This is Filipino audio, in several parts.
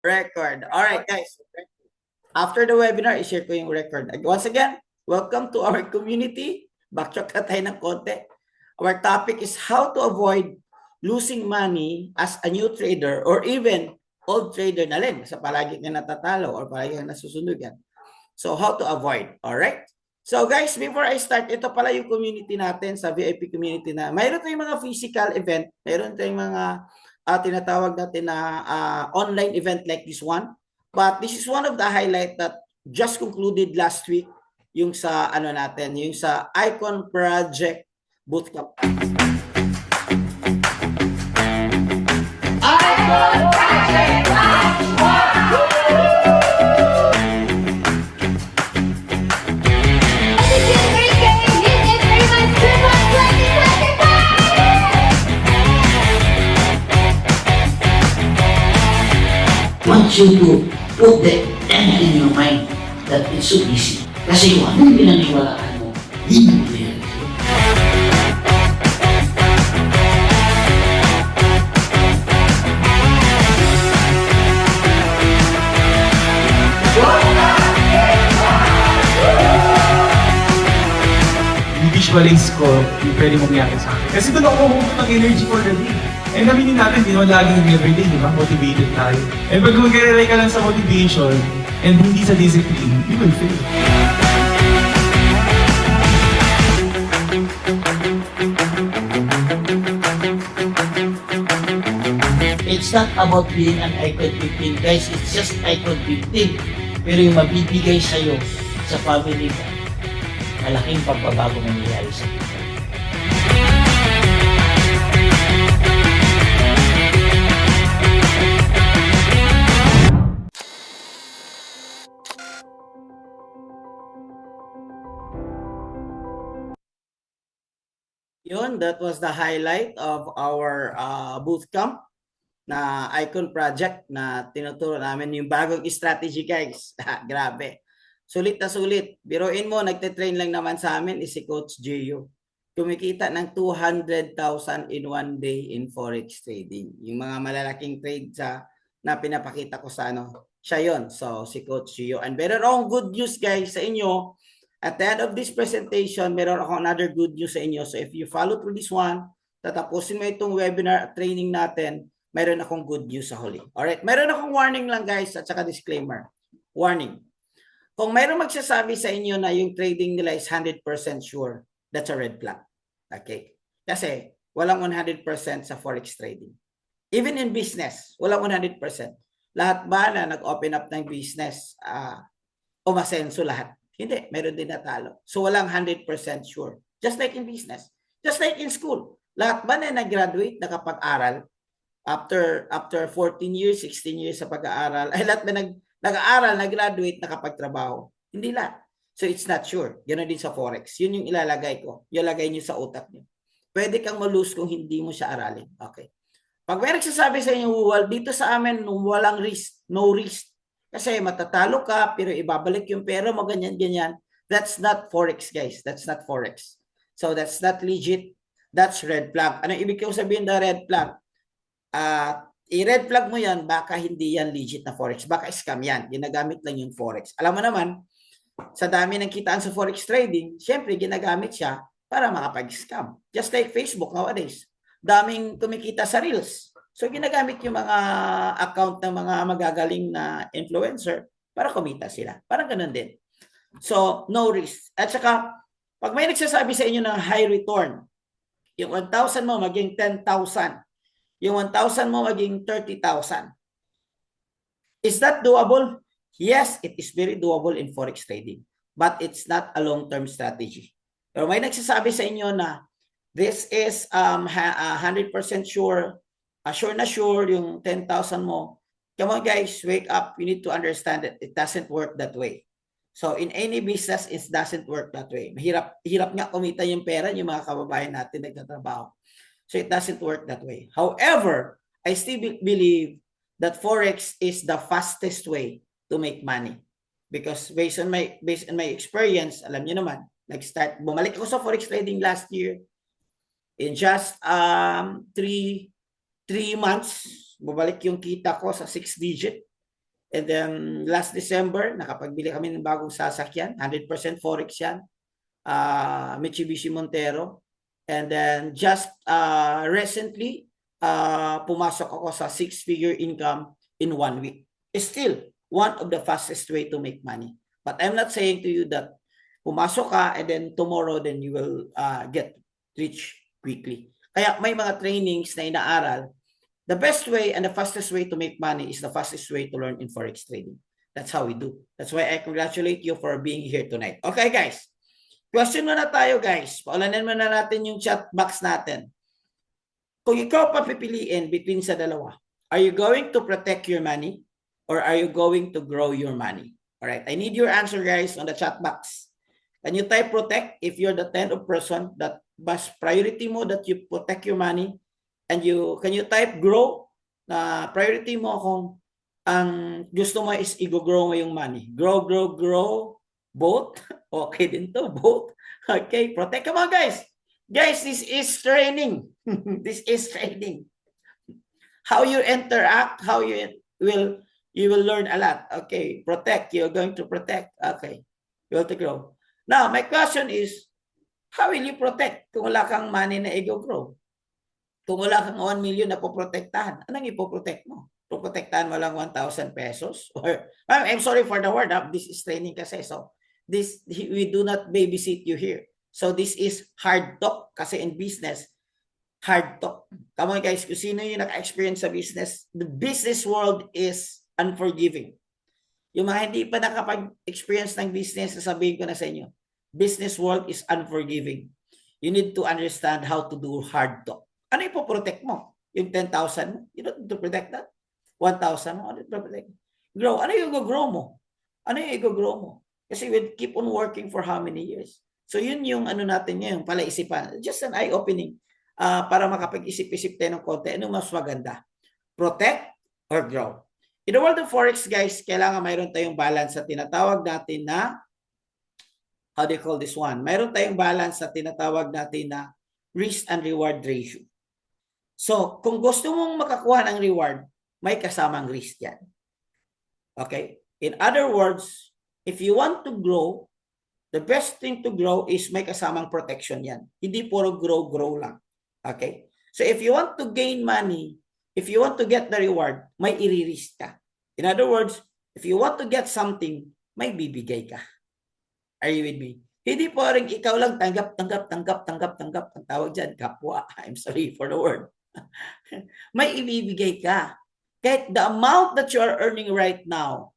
Record. All right, guys. After the webinar, i-share ko yung record. Once again, welcome to our community. Backtrack na tayo ng konti. Our topic is how to avoid losing money as a new trader or even old trader na rin sa palagi ka natatalo or palagi ka nasusunugan. So, how to avoid. All right? So, guys, before I start, ito pala yung community natin sa VIP community na mayroon tayong mga physical event, mayroon tayong mga tinatawag natin na online event like this one. But this is one of the highlight that just concluded last week yung sa ano natin, yung sa Icon Project Bootcamp. Icon Project want you to put the end in your mind that it's so easy. Kasi kung anong pinaniwalaan mo, hindi mo realize. I-visualize ko yung pwede mong mangyari sa akin. Kasi doon ako mahugot ng energy for the day. And aminin natin, di naman laging everyday, di ba? Motivated tayo. And pag mag-rely ka lang sa motivation and hindi sa discipline, you will fail. It's not about being an icon 15, guys. It's just icon 15. Pero yung mabibigay sa'yo sa family mo, malaking pagbabago mangyayari sa iyo. Yun, that was the highlight of our bootcamp na Icon Project na tinuturo namin yung bagong strategy, guys. Grabe. Sulit na sulit. Biruin mo, nagte-train lang naman sa amin is si Coach Gio. Kumikita ng 200,000 in one day in Forex trading. Yung mga malalaking trade na pinapakita ko sa ano, siya yun. So, si Coach Gio. And meron akong good news, guys, sa inyo. At the end of this presentation, meron ako another good news sa inyo. So if you follow through this one, tatapusin mo itong webinar training natin, meron akong good news sa huli. Alright, meron akong warning lang, guys, at saka disclaimer. Warning. Kung meron magsasabi sa inyo na yung trading nila is 100% sure, that's a red flag. Okay? Kasi walang 100% sa forex trading. Even in business, walang 100%. Lahat ba na nag-open up ng business, umasenso lahat? Hindi, meron din natalo. So walang 100% sure. Just like in business. Just like in school. Lahat ba na nag-graduate, nakapag-aral, after 14 years, 16 years sa pag-aaral, ay lahat ba nag-aaral, nag-graduate, nakapagtrabaho? Hindi lahat. So it's not sure. Ganoon din sa forex. Yun yung ilalagay ko. Ilalagay nyo sa utak nyo. Pwede kang malose kung hindi mo siya aralin. Okay. Pag may nagsasabi sa inyo, dito sa amin, walang risk, no risk. Kasi matatalo ka, pero ibabalik yung pera mo, ganyan-ganyan. That's not forex, guys. That's not forex. So that's not legit. That's red flag. Ano ibig ko sabihin na red flag? I-red flag mo yan, baka hindi yan legit na forex. Baka scam yan. Ginagamit lang yung forex. Alam mo naman, sa dami ng kitaan sa forex trading, syempre ginagamit siya para makapag-scam. Just like Facebook nowadays. Daming kumikita sa Reels. So ginagamit yung mga account ng mga magagaling na influencer para kumita sila. Parang ganun din. So, no risk. At saka, pag may nagsasabi sa inyo ng high return, yung 1,000 mo maging 10,000, yung 1,000 mo maging 30,000. Is that doable? Yes, it is very doable in forex trading. But it's not a long-term strategy. Pero may nagsasabi sa inyo na this is 100% sure, sure na sure yung 10,000 mo. Come on, guys, wake up. You need to understand that it doesn't work that way. So in any business, it doesn't work that way. Hirap nga kumita yung pera yung mga kababayan natin nagtatrabaho. So it doesn't work that way. However, I still believe that forex is the fastest way to make money. Because based on my experience, alam niyo naman, bumalik ako sa forex trading last year. In just 3 months, bumalik yung kita ko sa 6 digit. And then last December, nakapagbili kami ng bagong sasakyan. 100% Forex yan. Mitsubishi Montero. And then just recently, pumasok ako sa 6-figure income in 1 week. It's still one of the fastest way to make money. But I'm not saying to you that pumasok ka and then tomorrow then you will get rich quickly. Kaya may mga trainings na inaaral. The best way and the fastest way to make money is the fastest way to learn in Forex trading. That's how we do. That's why I congratulate you for being here tonight. Okay, guys. Question muna tayo, guys. Paulanin muna natin yung chat box natin. Kung ikaw papipiliin between sa dalawa, are you going to protect your money or are you going to grow your money? All right. I need your answer, guys, on the chat box. Can you type protect if you're the kind of person that mas priority mo that you protect your money? And can you type grow na priority mo kung ang gusto mo is i-grow mo yung money. Grow, both. Okay din to, both. Okay, protect. Come on, guys. Guys, this is training. This is training. How you interact, how you will learn a lot. Okay, protect. You're going to protect. Okay, you have to grow. Now, my question is, how will you protect kung wala kang money na i-grow? Kung wala kang 1 million na poprotektahan, anong ipoprotect mo? Poprotektahan mo lang 1,000 pesos? Or, I'm sorry for the word, this is training kasi. So, we do not babysit you here. So, this is hard talk kasi in business, hard talk. Come on guys, kung sino yung naka-experience sa business, the business world is unforgiving. Yung mga hindi pa nakapag-experience ng business, sasabihin ko na sa inyo, business world is unforgiving. You need to understand how to do hard talk. Ano ipoprotect mo? Yung 10,000 mo? You don't need to protect that. 1,000 mo? Ano yung protect? Grow. Ano yung i-grow mo? Ano yung i-grow mo? Kasi we'll keep on working for how many years? So yun yung ano natin ngayon, palaisipan. Just an eye-opening para makapag-isip-isip tayo ng konti. Ano mas maganda? Protect or grow? In the world of Forex, guys, kailangan mayroon tayong balance sa tinatawag natin na, how do you call this one? Mayroon tayong balance sa tinatawag natin na risk and reward ratio. So, kung gusto mong makakuha ng reward, may kasamang risk yan. Okay? In other words, if you want to grow, the best thing to grow is may kasamang protection yan. Hindi puro grow lang. Okay? So, if you want to gain money, if you want to get the reward, may i-risk ka. In other words, if you want to get something, may bibigay ka. Are you with me? Hindi po rin ikaw lang tanggap. Ang tawag dyan, kapwa. I'm sorry for the word. May ibibigay ka. Kahit the amount that you are earning right now,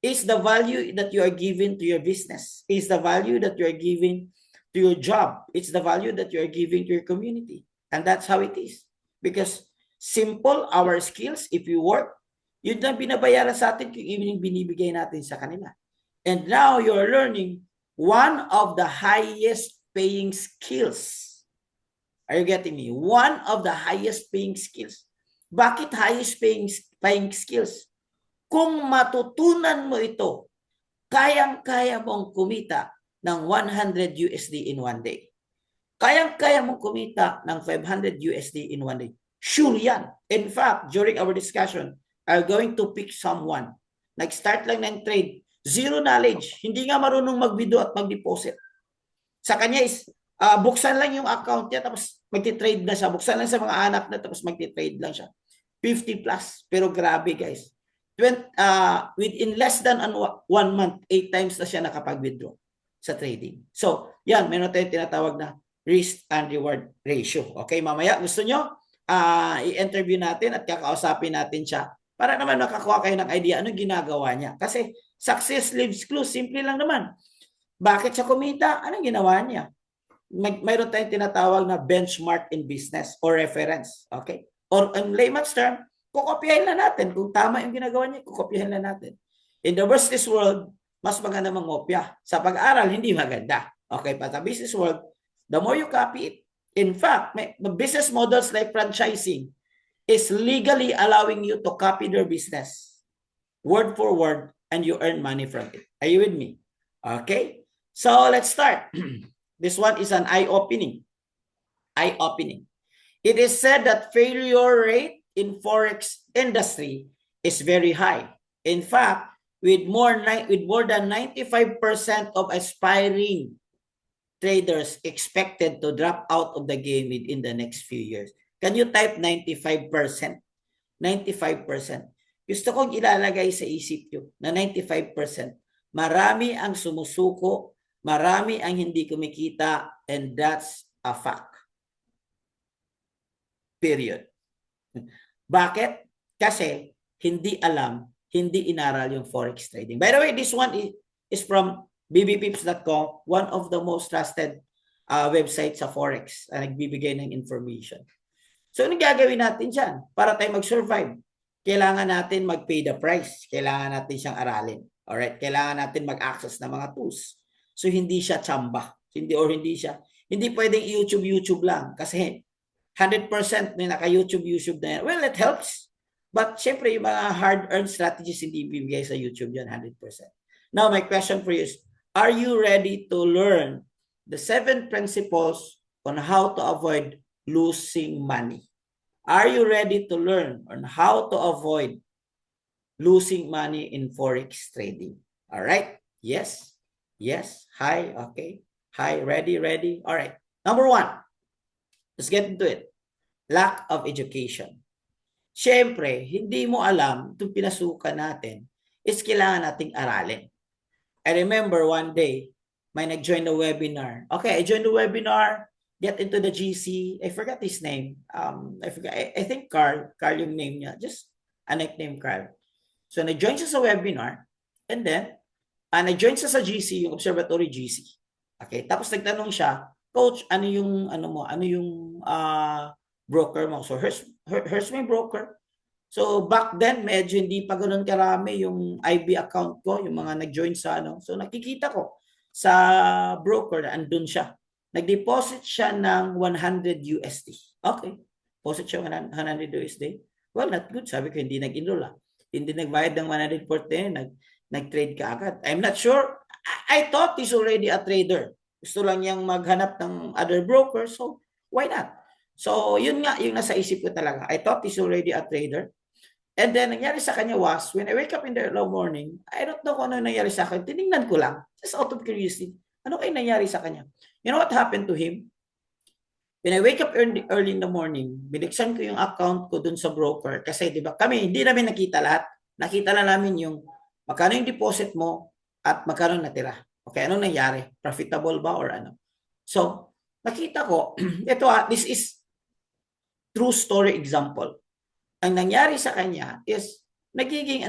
is the value that you are giving to your business, is the value that you are giving to your job, it's the value that you are giving to your community. And that's how it is. Because simple, our skills, if you work, yun lang binabayaran sa atin kung yung binibigay natin sa kanila. And now you're learning one of the highest paying skills. Are you getting me? One of the highest paying skills. Bakit highest paying skills? Kung matutunan mo ito, kayang-kaya mong kumita ng 100 USD in one day. Kayang-kaya mong kumita ng 500 USD in one day. Sure yan. In fact, during our discussion, I'm going to pick someone. Nag-start lang ng trade. Zero knowledge. Hindi nga marunong mag-withdraw at mag-deposit. Sa kanya is, buksan lang yung account niya tapos magti-trade na siya. Buksan lang sa mga anak na tapos magti-trade lang siya. 50 plus. Pero grabe guys. Within less than 1 month, 8 times na siya nakapag-withdraw sa trading. So, yan. Meron tayong tinatawag na risk and reward ratio. Okay, mamaya gusto nyo i-interview natin at kakausapin natin siya para naman makakuha kayo ng idea anong ginagawa niya. Kasi success leaves clues. Simple lang naman. Bakit siya kumita? Anong ginawa niya? Mayroon tayong tinatawag na benchmark in business or reference. Okay? Or in layman's term, kukopyahin na natin. Kung tama yung ginagawa niya, kukopyahin na natin. In the business world, mas maganda mangopya. Sa pag-aral, hindi maganda. Okay? But sa business world, the more you copy it, in fact, the business models like franchising is legally allowing you to copy their business word for word and you earn money from it. Are you with me? Okay? So, let's start. This one is an eye-opening. Eye-opening. It is said that failure rate in forex industry is very high. In fact, with more than 95% of aspiring traders expected to drop out of the game within the next few years. Can you type 95%? 95%. Gusto kong ilalagay sa isip nyo na 95%. Marami ang sumusuko, marami ang hindi kumikita, and that's a fact. Period. Bakit? Kasi hindi alam, hindi inaral yung forex trading. By the way, this one is from bbpips.com, one of the most trusted websites sa forex na nagbibigay ng information. So, anong gagawin natin dyan? Para tayo mag-survive, kailangan natin mag-pay the price. Kailangan natin siyang aralin. Alright? Kailangan natin mag-access ng mga tools. So, hindi siya tsamba. Hindi pwedeng YouTube lang. Kasi 100% may naka-YouTube na yan. Well, it helps. But, syempre, yung mga hard-earned strategies hindi bibigay sa YouTube yan 100%. Now, my question for you is, are you ready to learn the 7 principles on how to avoid losing money? Are you ready to learn on how to avoid losing money in forex trading? All right. Yes. Yes. Hi. Okay. Hi. Ready. All right. Number 1. Let's get into it. Lack of education. Siyempre, hindi mo alam itong pinasukan natin is kailangan nating aralin. I remember one day, may nag-join the webinar. Okay, I joined the webinar, get into the GC. I forgot his name. I think Carl yung name niya. Just a nickname Carl. So, nag-join siya sa webinar. And then, nag-join siya sa GC, yung Observatory GC. Okay, tapos nagtanong siya, Coach, ano yung broker mo? So, here's my broker. So, back then, medyo hindi pa ganoon karami yung IB account ko, yung mga nag-join sa So, nakikita ko sa broker na andun siya. Nag-deposit siya ng 100 USD. Okay. Deposit siya 100 USD. Well, not good. Sabi ko, hindi nag-enroll. Hindi nagbayad ng 140, nag-trade ka agad. I'm not sure. I thought he's already a trader. Gusto lang niyang maghanap ng other broker. So, why not? So, yun nga, yung nasa isip ko talaga. I thought he's already a trader. And then, nangyari sa kanya was, when I wake up in the early morning, I don't know kung ano nangyari sa akin. Tinignan ko lang, just out of curiosity. Ano kayo nangyari sa kanya? You know what happened to him? When I wake up early in the morning, binuksan ko yung account ko dun sa broker. Kasi, di ba, kami, hindi namin nakita lahat. Nakita lang namin yung magkano yung deposit mo at magkano natira. Okay, ano nangyari? Profitable ba or ano? So, nakita ko, this is true story example. Ang nangyari sa kanya is nagiging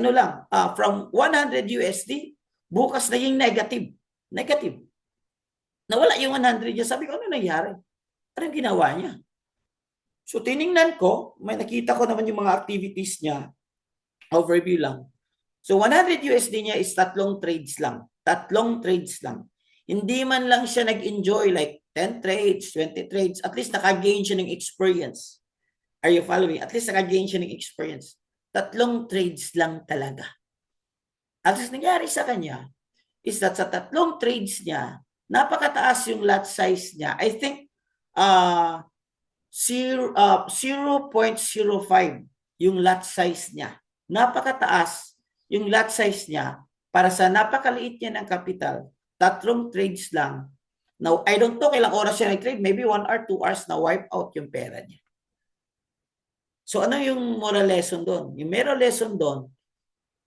from 100 USD, bukas naging negative. Nawala yung 100 niya. Sabi ko, ano nangyari? Anong ginawa niya? So, tiningnan ko, may nakita ko naman yung mga activities niya. Overview lang. So, 100 USD niya is 3 trades lang. 3 trades lang. Hindi man lang siya nag-enjoy like 10 trades, 20 trades. At least naka-gain siya ng experience. Are you following? At least naka-gain siya ng experience. 3 trades lang talaga. At least nangyari sa kanya is that sa 3 trades niya, napakataas yung lot size niya. I think 0.05 yung lot size niya. Napakataas yung lot size niya para sa napakaliit niya ng capital. 3 trades lang. Now, I don't know kailang oras siya nag-trade. Maybe 1 or 2 hours na wipe out yung pera niya. So, ano yung moral lesson doon? Yung moral lesson doon,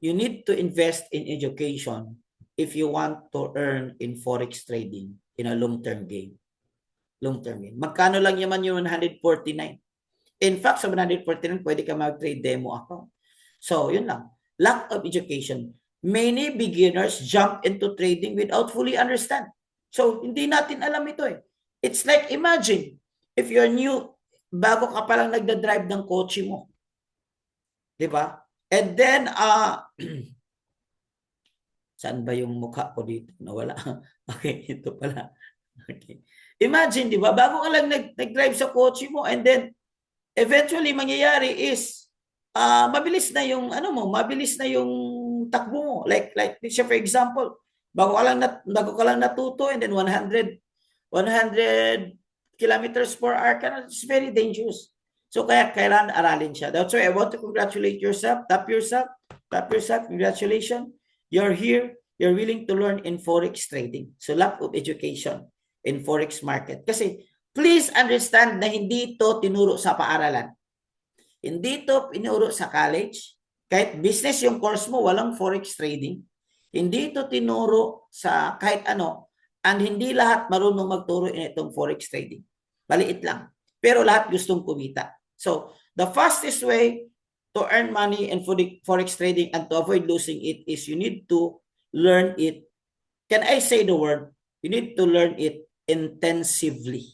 you need to invest in education if you want to earn in forex trading in a long-term game. Long-term game. Magkano lang yaman yung 149? In fact, sa 149, pwede ka mag-trade demo account. So, yun lang. Lack of education. Many beginners jump into trading without fully understand. So, hindi natin alam ito eh. It's like, imagine, if you're new, bago ka palang nagda-drive ng kotse mo. Diba? And then, saan ba yung mukha ko dito? Nawala. Okay, ito pala. Okay. Imagine, diba? Bago ka lang nag-drive sa kotse mo and then, eventually, mangyayari is, mabilis na yung, mabilis na yung takbo mo. Like, for example, bago ka lang natuto and then 100 kilometers per hour ka na, it's very dangerous. So kaya kailangan aralin siya. That's why I want to congratulate yourself. Tap yourself. Congratulations. You're here. You're willing to learn in Forex trading. So lack of education in Forex market. Kasi please understand na hindi ito tinuro sa paaralan. Hindi ito tinuro sa college. Kahit business yung course mo, walang Forex trading. Hindi ito tinuro sa kahit ano. And hindi lahat marunong magturo in itong Forex trading. Maliit lang. Pero lahat gustong kumita. So, the fastest way to earn money in Forex trading and to avoid losing it is you need to learn it. Can I say the word? You need to learn it intensively.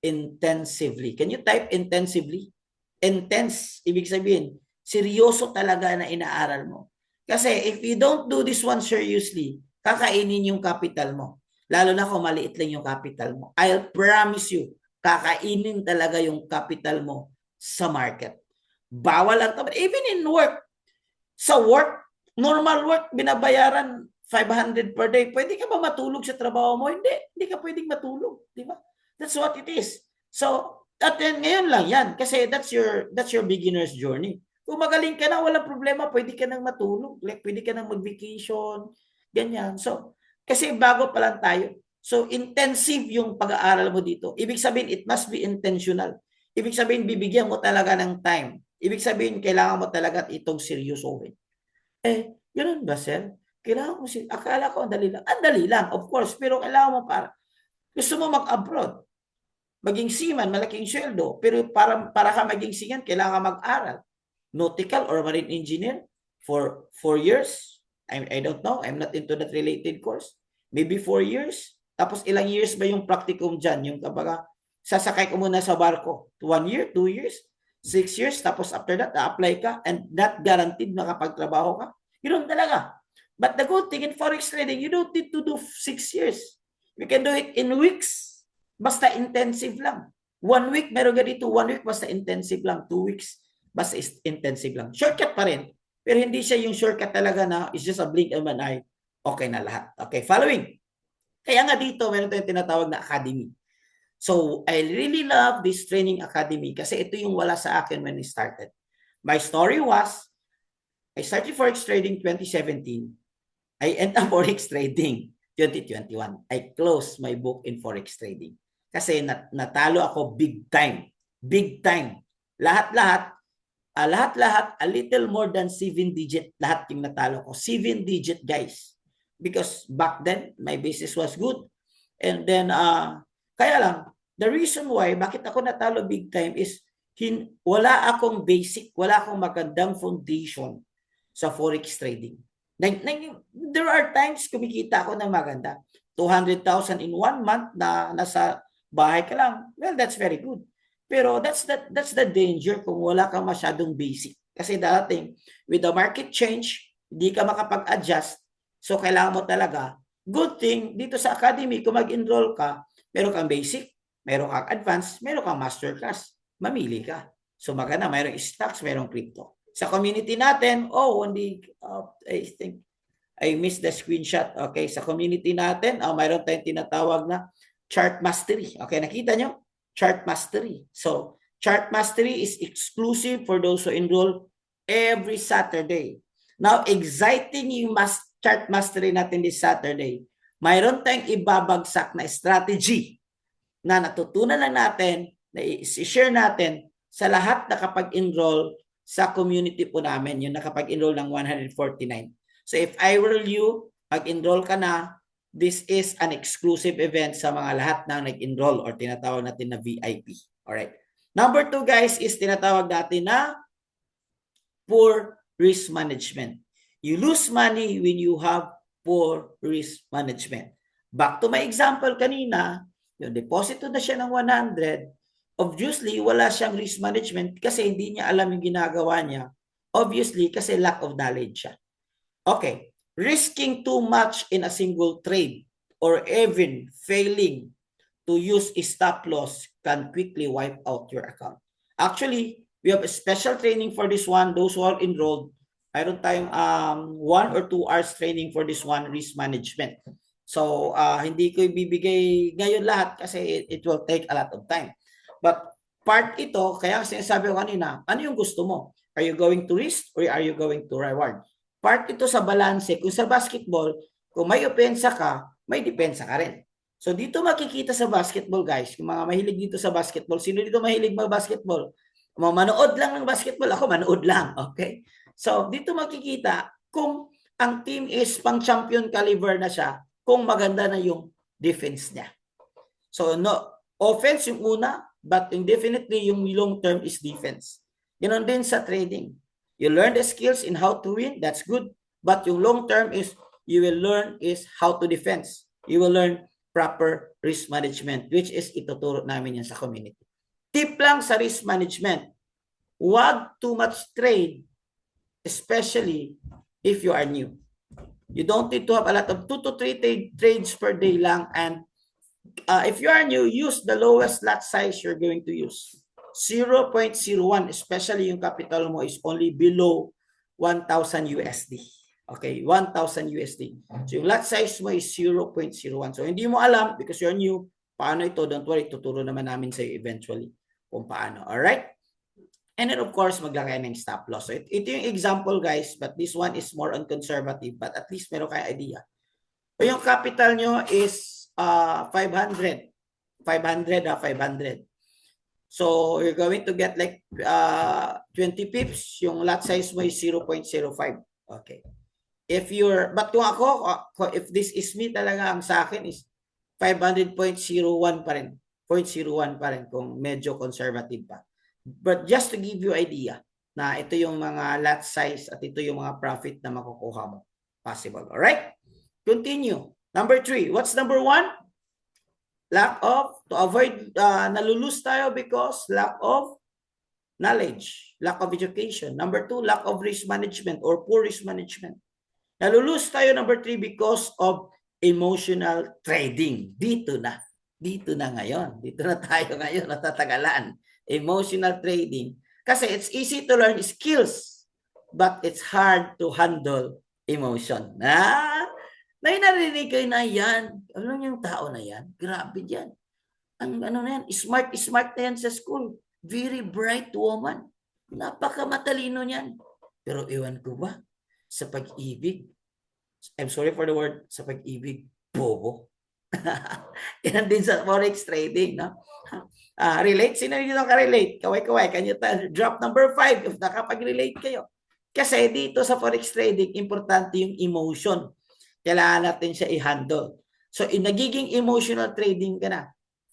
Intensively. Can you type intensively? Intense, ibig sabihin, seryoso talaga na inaaral mo. Kasi if you don't do this one seriously, kakainin yung capital mo. Lalo na kung maliit lang yung capital mo. I'll promise you, kakainin talaga yung capital mo sa market. Bawal ang tabi. Even in work. Sa work, normal work, binabayaran 500 per day. Pwede ka ba matulog sa trabaho mo? Hindi ka pwedeng matulog. Di ba? That's what it is. So, at ngayon lang yan. Kasi that's your beginner's journey. Kung magaling ka na, walang problema. Pwede ka nang matulog. Like, pwede ka nang mag-vacation. Ganyan. So, kasi bago pa lang tayo. So, intensive yung pag-aaral mo dito. Ibig sabihin, it must be intentional. Ibig sabihin, bibigyan mo talaga ng time. Ibig sabihin, kailangan mo talaga itong seryosohin. Yun ba, sir? Kailangan mo akala ko ang dali lang. Ang dali lang, of course. Pero kailangan mo gusto mo mag-abroad. Maging seaman, malaking sweldo. Pero para ka maging seaman, kailangan mag-aral. Nautical or marine engineer for 4 years. I don't know. I'm not into that related course. Maybe 4 years. Tapos ilang years ba yung practicum dyan? Yung kabaga, sasakay ko muna sa barko. 1 year, 2 years, 6 years. Tapos after that, na-apply ka and not guaranteed makapagtrabaho ka. Yun talaga. But the good thing in Forex trading, you don't need to do 6 years. You can do it in weeks. Basta intensive lang. 1 week, meron ganito. 1 week, basta intensive lang. 2 weeks, basta intensive lang. Shortcut pa rin. Pero hindi siya yung shortcut talaga na it's just a blink of an eye. Okay na lahat. Okay, following. Kaya nga dito, meron tayong tinatawag na academy. So, I really love this training academy kasi ito yung wala sa akin when I started. My story was, I started Forex trading 2017. I ended up Forex trading 2021. I closed my book in Forex trading. Kasi natalo ako big time. Big time. Lahat-lahat, a little more than 7 digit. Lahat yung natalo ko. 7 digit, guys. Because back then, my business was good. And then, kaya lang, the reason why, bakit ako natalo big time is, wala akong basic, wala akong magandang foundation sa Forex trading. There are times kumikita ako ng maganda. 200,000 in 1 month na nasa bahay ka lang. Well, that's very good. Pero that's the danger kung wala kang masyadong basic. Kasi dating, with the market change, hindi ka makapag-adjust. So, kailangan mo talaga. Good thing, dito sa academy, kung mag-enroll ka, meron kang basic, meron kang advanced, meron kang masterclass. Mamili ka. So, maganda, mayroong stocks, mayroong crypto. Sa community natin, I think I missed the screenshot. Okay, sa community natin, mayroon tayong tinatawag na chart mastery. Okay, nakita nyo? Chart mastery. So, chart mastery is exclusive for those who enroll every Saturday. Now, exciting yung chart mastery natin this Saturday. Mayroon tayong ibabagsak na strategy na natutunan lang natin, na i-share natin sa lahat na kapag-enroll sa community po namin, yung nakapag-enroll ng 149. So if I were you, mag-enroll ka na, this is an exclusive event sa mga lahat na nag-enroll or tinatawag natin na VIP. Alright. Number 2, guys, is tinatawag natin na poor risk management. You lose money when you have poor risk management. Back to my example kanina, yung deposito na siya ng 100, obviously, wala siyang risk management kasi hindi niya alam yung ginagawa niya. Obviously, kasi lack of knowledge siya. Okay. Risking too much in a single trade or even failing to use a stop loss can quickly wipe out your account. Actually, we have a special training for this one. Those who are enrolled, mayroon tayong 1 or 2 hours training for this one, risk management. So, hindi ko ibibigay ngayon lahat kasi it will take a lot of time. But Part ito, kaya sinasabi ko kanina, ano yung gusto mo? Are you going to risk or are you going to reward? Part ito sa balanse. Kung sa basketball, kung may opensa ka, may depensa ka rin. So dito makikita sa basketball, guys, kung mga mahilig dito sa basketball, sino dito mahilig mag-basketball? Manood lang ng basketball, ako manood lang, okay? So dito makikita kung ang team is pang champion caliber na siya, kung maganda na yung defense niya. So no, offense yung una, but indefinitely yung long term is defense. Ganon din sa trading. You learn the skills in how to win, that's good. But yung long term is, you will learn is how to defense. You will learn proper risk management, which is ituturo namin yan sa community. Tip lang sa risk management, huwag too much trade, especially if you are new. You don't need to have a lot of 2 to 3 trades per day lang, and if you are new, use the lowest lot size you're going to use. 0.01, especially yung capital mo is only below 1,000 USD. Okay, 1,000 USD. So yung lot size mo is 0.01. So hindi mo alam because you're new, paano ito, don't worry, tuturo naman namin sa iyo eventually kung paano. Alright? And then of course, maglagay ng stop loss. So ito yung example, guys, but this one is more on conservative, but at least meron kayo idea. So yung capital nyo is 500. 500. So you're going to get like 20 pips. Yung lot size mo is 0.05. Okay. But kung ako, if this is me talaga, ang sa akin is 500.01 pa rin. 0.01 pa rin kung medyo conservative pa. But just to give you idea na ito yung mga lot size at ito yung mga profit na makukuha mo. Possible. Alright? Continue. Number 3. What's number 1? To avoid, nalulus tayo because lack of knowledge, lack of education. Number 2, lack of risk management or poor risk management. Nalulus tayo, number 3, because of emotional trading. Dito na ngayon. Dito na tayo ngayon, natatagalan. Emotional trading. Kasi it's easy to learn skills, but it's hard to handle emotion. Narinig kayo na yan. Ano yung tao na yan? Grabe yan. Ano na yan? Smart na yan sa school. Very bright woman. Napakamatalino niyan. Pero iwan ko ba? Sa pag-ibig. I'm sorry for the word. Sa pag-ibig. Bobo. Yan din sa forex trading. No? Relate? Sino dito ka-relate? Kaway-kaway. Can you drop number 5 if nakapag-relate kayo? Kasi dito sa forex trading, importante yung emotion. Kailangan natin siya i-handle. So, nagiging emotional trading ka na.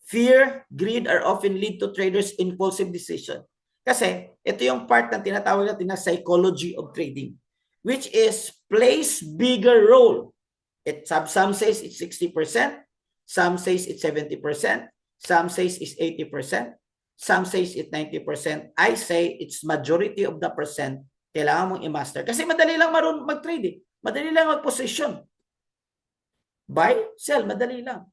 Fear, greed are often lead to traders' impulsive decision. Kasi, ito yung part na tinatawag natin na psychology of trading, which is plays bigger role. Some says it's 60%, some says it's 70%, some says it's 80%, some says it's 90%. I say it's majority of the percent kailangan mong i-master. Kasi madali lang mag-trade. Madali lang mag-position. Buy, sell, madali lang.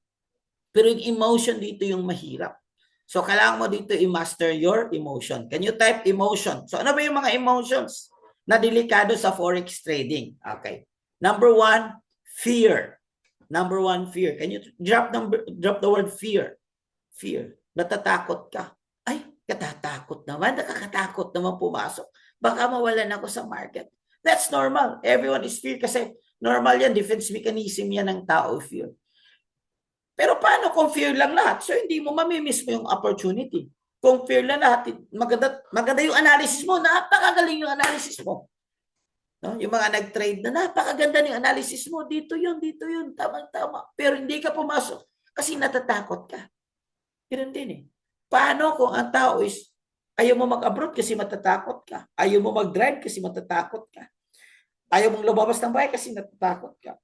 Pero yung emotion dito yung mahirap. So, kailangan mo dito i-master your emotion. Can you type emotion? So, ano ba yung mga emotions na delikado sa forex trading? Okay. Number 1, fear. Number 1, fear. Can you drop the word fear? Fear. Natatakot ka. Ay, katatakot naman. Nakakatakot naman pumasok. Baka mawalan ako sa market. That's normal. Everyone is fear kasi normal yan, defense mechanism yan ng tao, fear. Pero paano kung fear lang lahat? So hindi mo mamimiss mo yung opportunity. Kung fear lang lahat, maganda yung analysis mo, napakagaling yung analysis mo. No? Yung mga nag-trade na napakaganda yung analysis mo, dito yun, tama. Pero hindi ka pumasok kasi natatakot ka. Ganun din eh. Paano kung ang tao is ayaw mo mag-abroad kasi matatakot ka? Ayaw mo mag-drive kasi matatakot ka? Ayaw mong lumabas ng bahay kasi natatakot ka.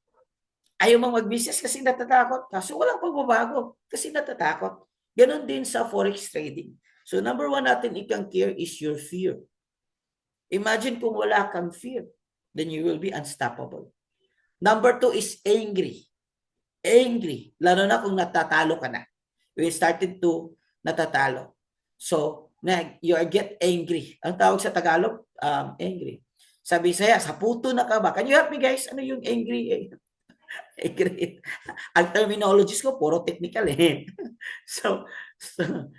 Ayaw mong mag-business kasi natatakot ka. So walang pagbabago kasi natatakot. Ganon din sa forex trading. So number 1 natin i-conquer is your fear. Imagine kung wala kang fear, then you will be unstoppable. Number 2 is angry. Angry. Lalo na kung natatalo ka na. We started to natatalo. So you get angry. Ang tawag sa Tagalog, angry. Sabi saya, sa puto na ka ba? Can you help me guys? Ano yung angry? Great. Ang terminologies ko, puro technical eh. So,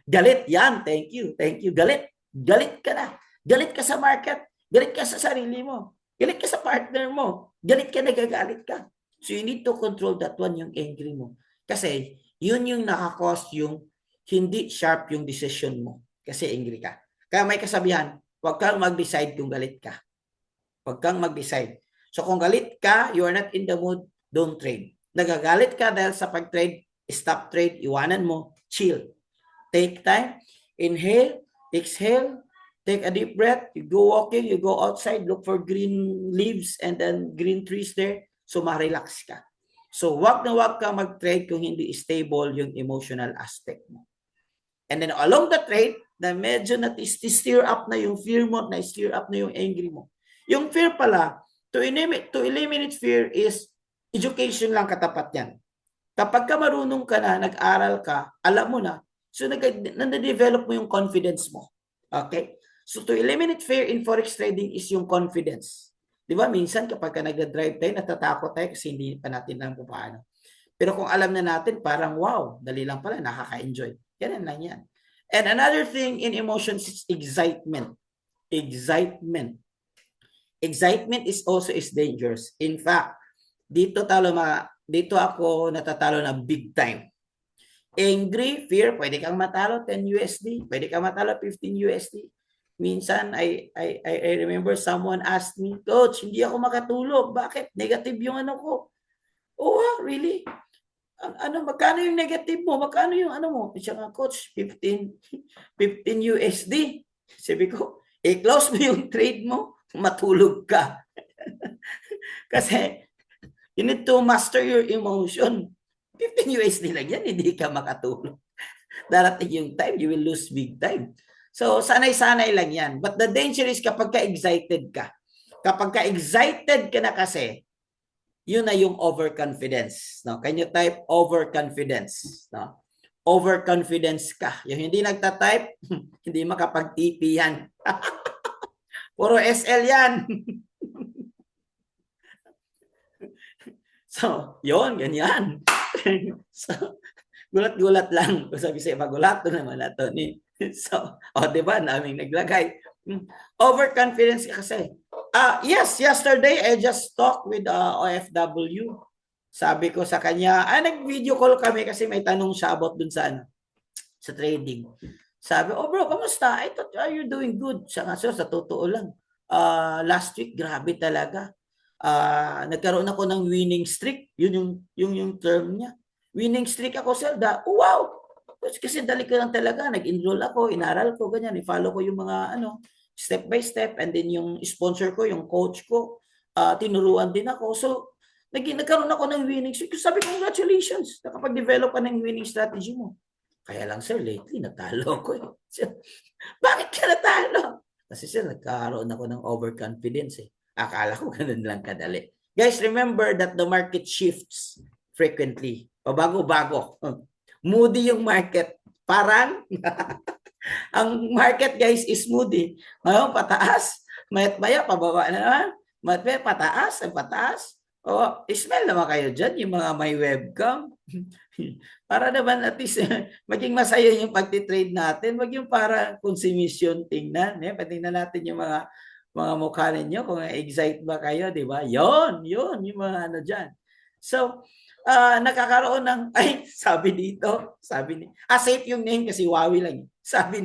galit yan. Thank you. Thank you. Galit. Galit ka na. Galit ka sa market. Galit ka sa sarili mo. Galit ka sa partner mo. Galit ka, nagagalit ka. So, you need to control that one, yung angry mo. Kasi, yun yung nakakos yung hindi sharp yung decision mo. Kasi angry ka. Kaya may kasabihan, huwag kang mag-decide kung galit ka. Huwag kang mag-decide. So, kung galit ka, you are not in the mood, don't trade. Nagagalit ka dahil sa pag-trade, stop trade, iwanan mo, chill. Take time, inhale, exhale, take a deep breath, you go walking, you go outside, look for green leaves and then green trees there, so ma-relax ka. So, wag na wag ka mag-trade kung hindi stable yung emotional aspect mo. And then along the trade, na medyo na-steer up na yung fear mo, na-steer up na yung angry mo. Yung fear pala, to eliminate fear is education lang katapat yan. Kapag ka marunong ka na, nag-aral ka, alam mo na, so nade-develop mo yung confidence mo. Okay? So to eliminate fear in forex trading is yung confidence. Di ba? Minsan kapag ka nag-drive tayo, natatakot tayo kasi hindi pa natin alam kung paano. Pero kung alam na natin, parang wow, dali lang pala, nakaka-enjoy. Yan lang yan. And another thing in emotions is excitement. Excitement. Excitement is also dangerous. In fact, dito ako natatalo na big time. Angry, fear, pwede kang matalo 10 USD, pwede kang matalo 15 USD. Minsan, I remember someone asked me, Coach, hindi ako makatulog. Bakit? Negative yung ano ko. Oh, really? Magkano yung negative mo? Magkano yung ano mo? Siya nga, Coach, 15 USD. Sabi ko, close mo yung trade mo, matulog ka. Kasi, you need to master your emotion. 15 USD lang yan, hindi ka makatulog. Darating yung time, you will lose big time. So, sanay-sanay lang yan. But the danger is kapag ka-excited ka. Kapag ka-excited ka na kasi, yun na yung overconfidence. No? Can you type overconfidence? No? Overconfidence ka. Yung hindi nagta-type, hindi makapag-TP yan. Puro SL yan. So, yun, ganyan. So, gulat-gulat lang. Sabi sa'yo, magulat naman na to. So, diba, naming naglagay. Overconfidence kasi. Yes, yesterday, I just talked with OFW. Sabi ko sa kanya, nag-video call kami kasi may tanong siya about dun sa trading. Sabi, bro, kamusta? I thought you're doing good. Siya nga, sir, sa totoo lang. Last week, grabe talaga. Nagkaroon ako ng winning streak. Yun yung term niya. Winning streak ako, sir. Wow! Kasi dali ko lang talaga. Nag-enroll ako, inaral ko, ganyan. I-follow ko yung mga step by step. And then yung sponsor ko, yung coach ko, tinuruan din ako. So, nagkaroon ako ng winning streak. Sabi, congratulations. Nakapag-develop ka ng winning strategy mo. Kaya lang, sir, lately, natalo ko. Bakit ka natalo? Kasi, sir, nagkaroon ako ng overconfidence. Akala ko ganun lang kadali. Guys, remember that the market shifts frequently. Bago-bago. Moody yung market. Parang, ang market, guys, is moody. Ngayon, pataas. Mayat-maya, pababa na naman. Mayat-maya, pataas. Smell naman kayo dyan, yung mga may webcam. Para naman at least maging masaya yung pagtitrade natin. Wag yung para consumption tingnan. Patingnan natin yung mga mukha ninyo kung excite ba kayo, di ba? Yon, yung mga dyan. So, nakakaroon ng, sabi safe yung name kasi Wawi lang. Sabi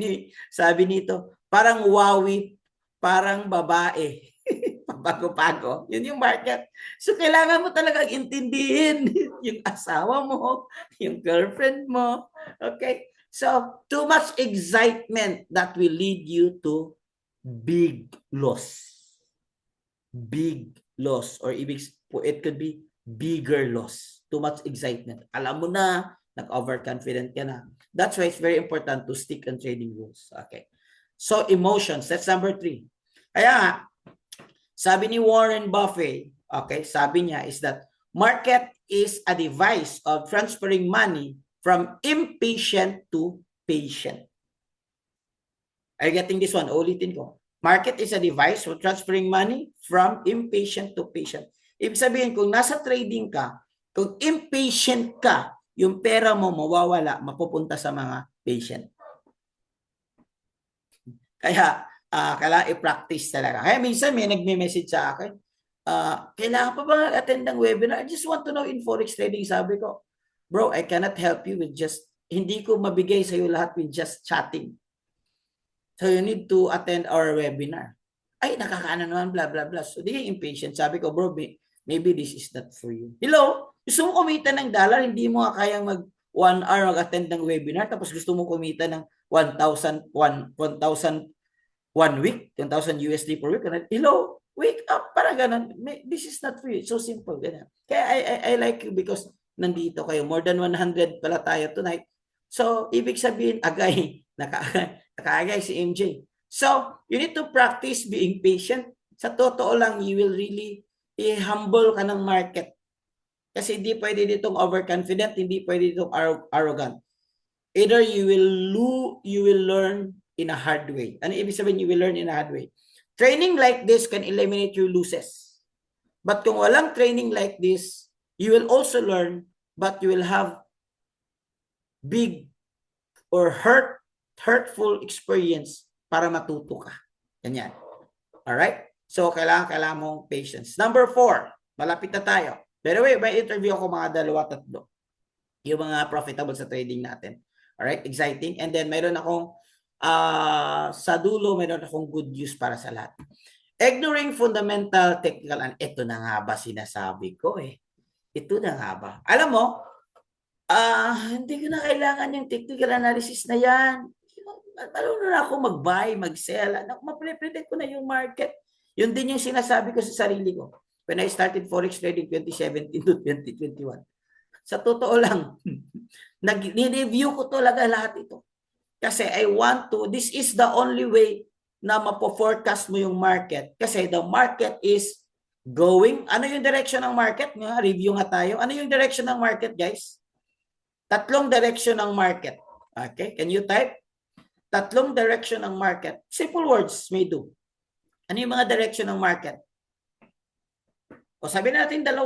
nito, parang Wawi, parang babae. Bago-bago. Yun yung market. So, kailangan mo talagang intindihin yung asawa mo, yung girlfriend mo. Okay? So, too much excitement that will lead you to big loss. Big loss. Or it could be bigger loss. Too much excitement. Alam mo na, nag-overconfident ka na. That's why it's very important to stick on trading rules. Okay. So, emotions. That's number 3. Kaya sabi ni Warren Buffett, okay, sabi niya is that market is a device of transferring money from impatient to patient. Are you getting this one? Ulitin ko. Market is a device for transferring money from impatient to patient. Ibig sabihin, kung nasa trading ka, Kung impatient ka, yung pera mo mawawala, mapupunta sa mga patient. Kaya, kailangan i-practice talaga. Kaya minsan may nagme-message sa akin, kailangan pa ba attend ng webinar? I just want to know in Forex trading. Sabi ko, bro, I cannot help you with just, hindi ko mabigay sa iyo lahat with just chatting. So you need to attend our webinar. Ay, nakakaano naman, blah, blah, blah. So di impatient. Sabi ko, bro, maybe this is not for you. Hello? Gusto mo kumita ng dollar, hindi mo kayang mag 1 hour mag-attend ng webinar, tapos gusto mo kumita ng 1,000 1 week, 10,000 USD per week. Hello? Wake up, para ganun. This is not for you. It's so simple. Ganun. Kaya I like you because nandito kayo. More than 100 pala tayo tonight. So, ibig sabihin, nakaagay si MJ. So, you need to practice being patient. Sa totoo lang, you will really humble ka ng market. Kasi hindi pwede ditong overconfident, hindi pwede ditong arrogant. Either you will learn in a hard way. Ano ibig sabihin you will learn in a hard way? Training like this can eliminate your losses. But kung walang training like this, you will also learn, but you will have big or hurtful experience para matuto ka. Ganyan. Alright? So, kailangan mong patience. Number 4, malapit na tayo. By the way, may interview ako mga 2-3. Yung mga profitable sa trading natin. Alright? Exciting. And then, mayroon akong sa dulo, mayroon akong good news para sa lahat. Ignoring fundamental technical, ito na nga ba sinasabi ko eh. Ito na nga ba? Alam mo, hindi ko na kailangan yung technical analysis na yan. Marunong na ako mag-buy, mag-sell. Ma-predict ko na yung market. Yun din yung sinasabi ko sa sarili ko. When I started Forex trading 2017 to 2021. Sa totoo lang, nag-review ko talaga lahat ito. Kasi I want to, this is the only way na mapo-forecast mo yung market. Kasi the market is going. Ano yung direction ng market? Review nga tayo. Ano yung direction ng market, guys? 3 direction ng market. Okay? Can you type? 3 direction ng market. Simple words may do. Ano yung mga direction ng market? O sabi natin 2.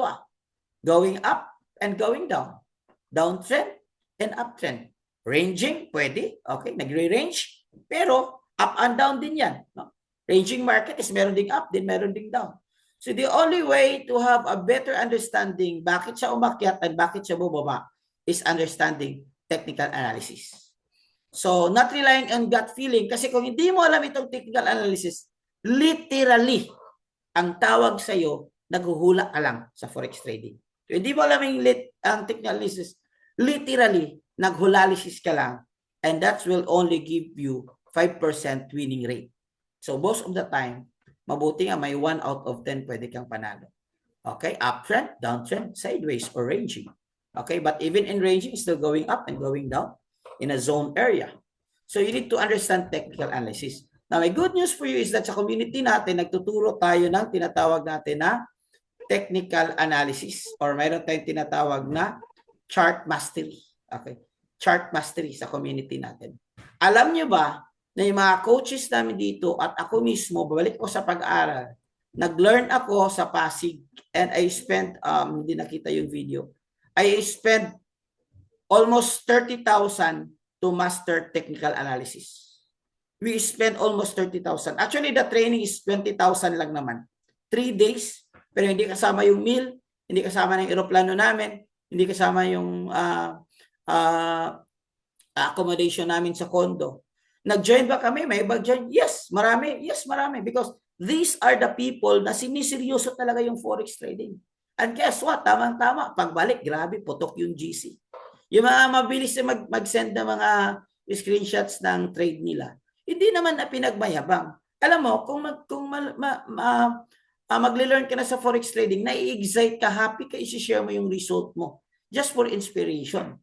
Going up and going down. Downtrend and uptrend. Ranging, pwede. Okay, nagre-range. Pero, up and down din yan. No? Ranging market is meron ding up, din meron ding down. So, the only way to have a better understanding bakit siya umakyat at bakit siya bubaba is understanding technical analysis. So, not relying on gut feeling. Kasi kung hindi mo alam itong technical analysis, literally, ang tawag sa'yo, naghuhula ka lang sa Forex trading. So, hindi mo alam ang technical analysis, literally, naghulalysis ka lang, and that will only give you 5% winning rate. So most of the time, mabuti nga may 1 out of 10 pwede kang panalo. Okay, uptrend, downtrend, sideways, or ranging. Okay, but even in ranging, still going up and going down in a zone area. So you need to understand technical analysis. Now, my good news for you is that sa community natin, nagtuturo tayo ng tinatawag natin na technical analysis, or mayroon tayong tinatawag na chart mastery. Okay. Chart mastery sa community natin. Alam nyo ba na yung mga coaches namin dito at ako mismo, babalik ko sa pag-aaral, nag-learn ako sa Pasig and I spent, hindi nakita yung video, I spent almost 30,000 to master technical analysis. We spent almost 30,000. Actually, the training is 20,000 lang naman. 3 days, pero hindi kasama yung meal, hindi kasama ng eroplano namin, hindi kasama yung accommodation namin sa condo. Nag-join ba kami? May bag-join? Yes, marami. Yes, marami. Because these are the people na siniseryoso talaga yung Forex trading. And guess what? Tamang-tama. Pagbalik, grabe, putok yung GC. Yung mga mabilis na mag-send na mga screenshots ng trade nila, hindi naman na pinagmayabang. Alam mo, kung magle-learn ka na sa Forex trading, nai-excite ka, happy ka, isi-share mo yung result mo. Just for inspiration.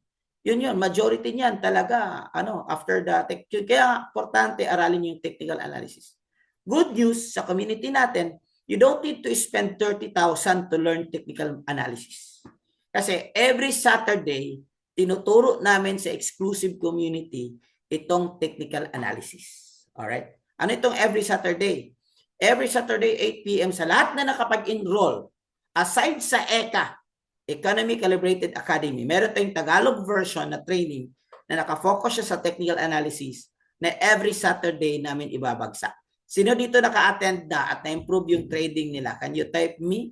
Yun, majority niyan talaga, after the kaya importante aralin yung technical analysis. Good news sa community natin, you don't need to spend 30,000 to learn technical analysis. Kasi every Saturday, tinuturo namin sa exclusive community itong technical analysis. Alright? Ano itong every Saturday? Every Saturday, 8 p.m. sa lahat na nakapag-enroll, aside sa ECA, Economy Calibrated Academy. Meron tayong Tagalog version na training na nakafocus siya sa technical analysis na every Saturday namin ibabagsak. Sino dito naka-attend na at na-improve yung trading nila? Can you type me?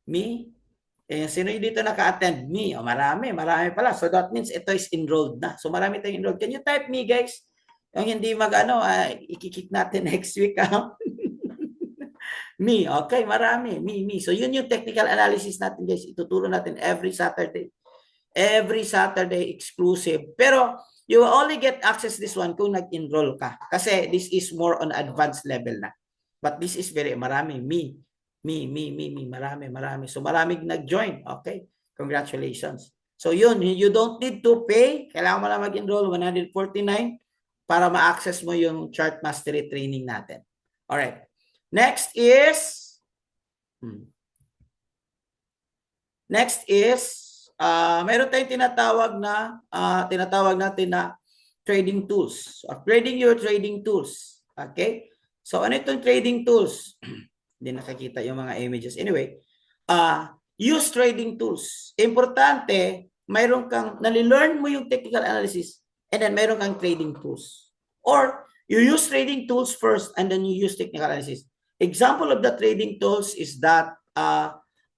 Me? Sino dito naka-attend? Me. O, marami pala. So that means ito is enrolled na. So marami tayong enrolled. Can you type me, guys? Yung hindi ikikik natin next week. Me, okay, marami. Me. So yun yung technical analysis natin, guys. Ituturo natin every Saturday. Every Saturday exclusive. Pero you will only get access this one kung nag-enroll ka. Kasi this is more on advanced level na. But this is very marami. Me. Marami. So maraming nag-join. Okay. Congratulations. So yun, you don't need to pay. Kailangan mo lang mag-enroll 149 para ma-access mo yung chart mastery training natin. Alright. Next is meron tayong tinatawag natin na trading tools. Upgrading your trading tools. Okay? So ano itong trading tools? Hindi nakikita yung mga images. Anyway, use trading tools. Importante, mayroon kang nalilearn mo yung technical analysis and then mayroon kang trading tools. Or you use trading tools first and then you use technical analysis. Example of the trading tools is that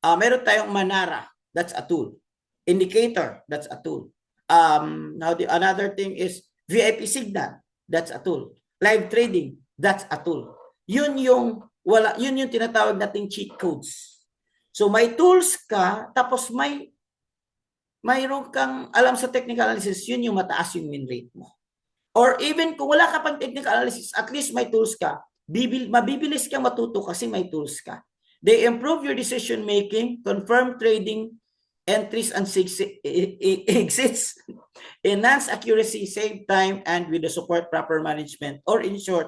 meron tayong Manara. That's a tool. Indicator, that's a tool. Now another thing is VIP signal, that's a tool. Live trading, that's a tool. Yun yung tinatawag nating cheat codes. So may tools ka, tapos mayroon kang alam sa technical analysis, yun yung mataas yung win rate mo. Or even kung wala ka pang technical analysis, at least may tools ka, mabibilis kang matuto kasi may tools ka. They improve your decision making, confirm trading entries and exits, enhance accuracy, save time, and with the support proper management. Or in short,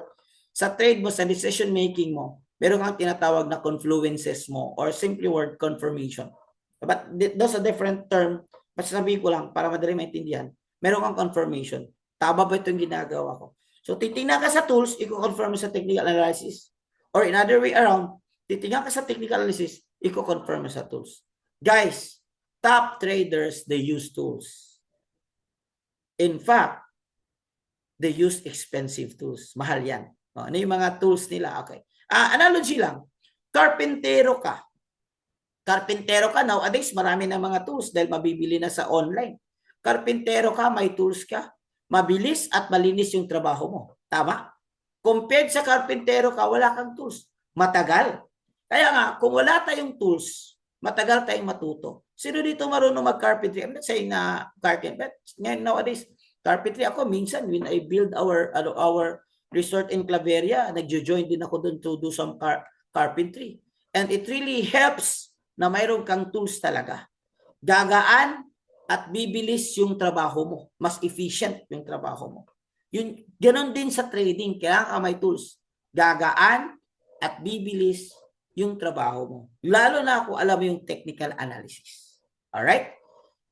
sa trade mo, sa decision making mo, meron kang tinatawag na confluences mo or simply word confirmation. But those are different term. Masasabi ko lang para madali maintindihan. Meron kang confirmation. Tama ba itong ginagawa ko? So titingnan ka sa tools, i-confirm mo sa technical analysis. Or in other way around, titingnan ka sa technical analysis, i-confirm mo sa tools. Guys, top traders, they use tools. In fact, they use expensive tools. Mahal yan. Ano yung mga tools nila? Okay. Analogy lang. Karpentero ka, nowadays marami na mga tools dahil mabibili na sa online. Karpentero ka, may tools ka. Mabilis at malinis yung trabaho mo. Tama? Compared sa karpentero ka, wala kang tools. Matagal. Kaya nga, kung wala tayong tools, matagal tayong matuto. Sino dito marunong mag-carpentry? I'm not saying na carpentry, but nowadays, carpentry ako, minsan, when I build our resort in Claveria, nagjo-join din ako doon to do some carpentry. And it really helps na mayroon kang tools talaga. Gagaan at bibilis yung trabaho mo. Mas efficient yung trabaho mo. Yun, ganun din sa trading. Kailangan ka may tools. Gagaan at bibilis yung trabaho mo. Lalo na kung alam mo yung technical analysis. Alright?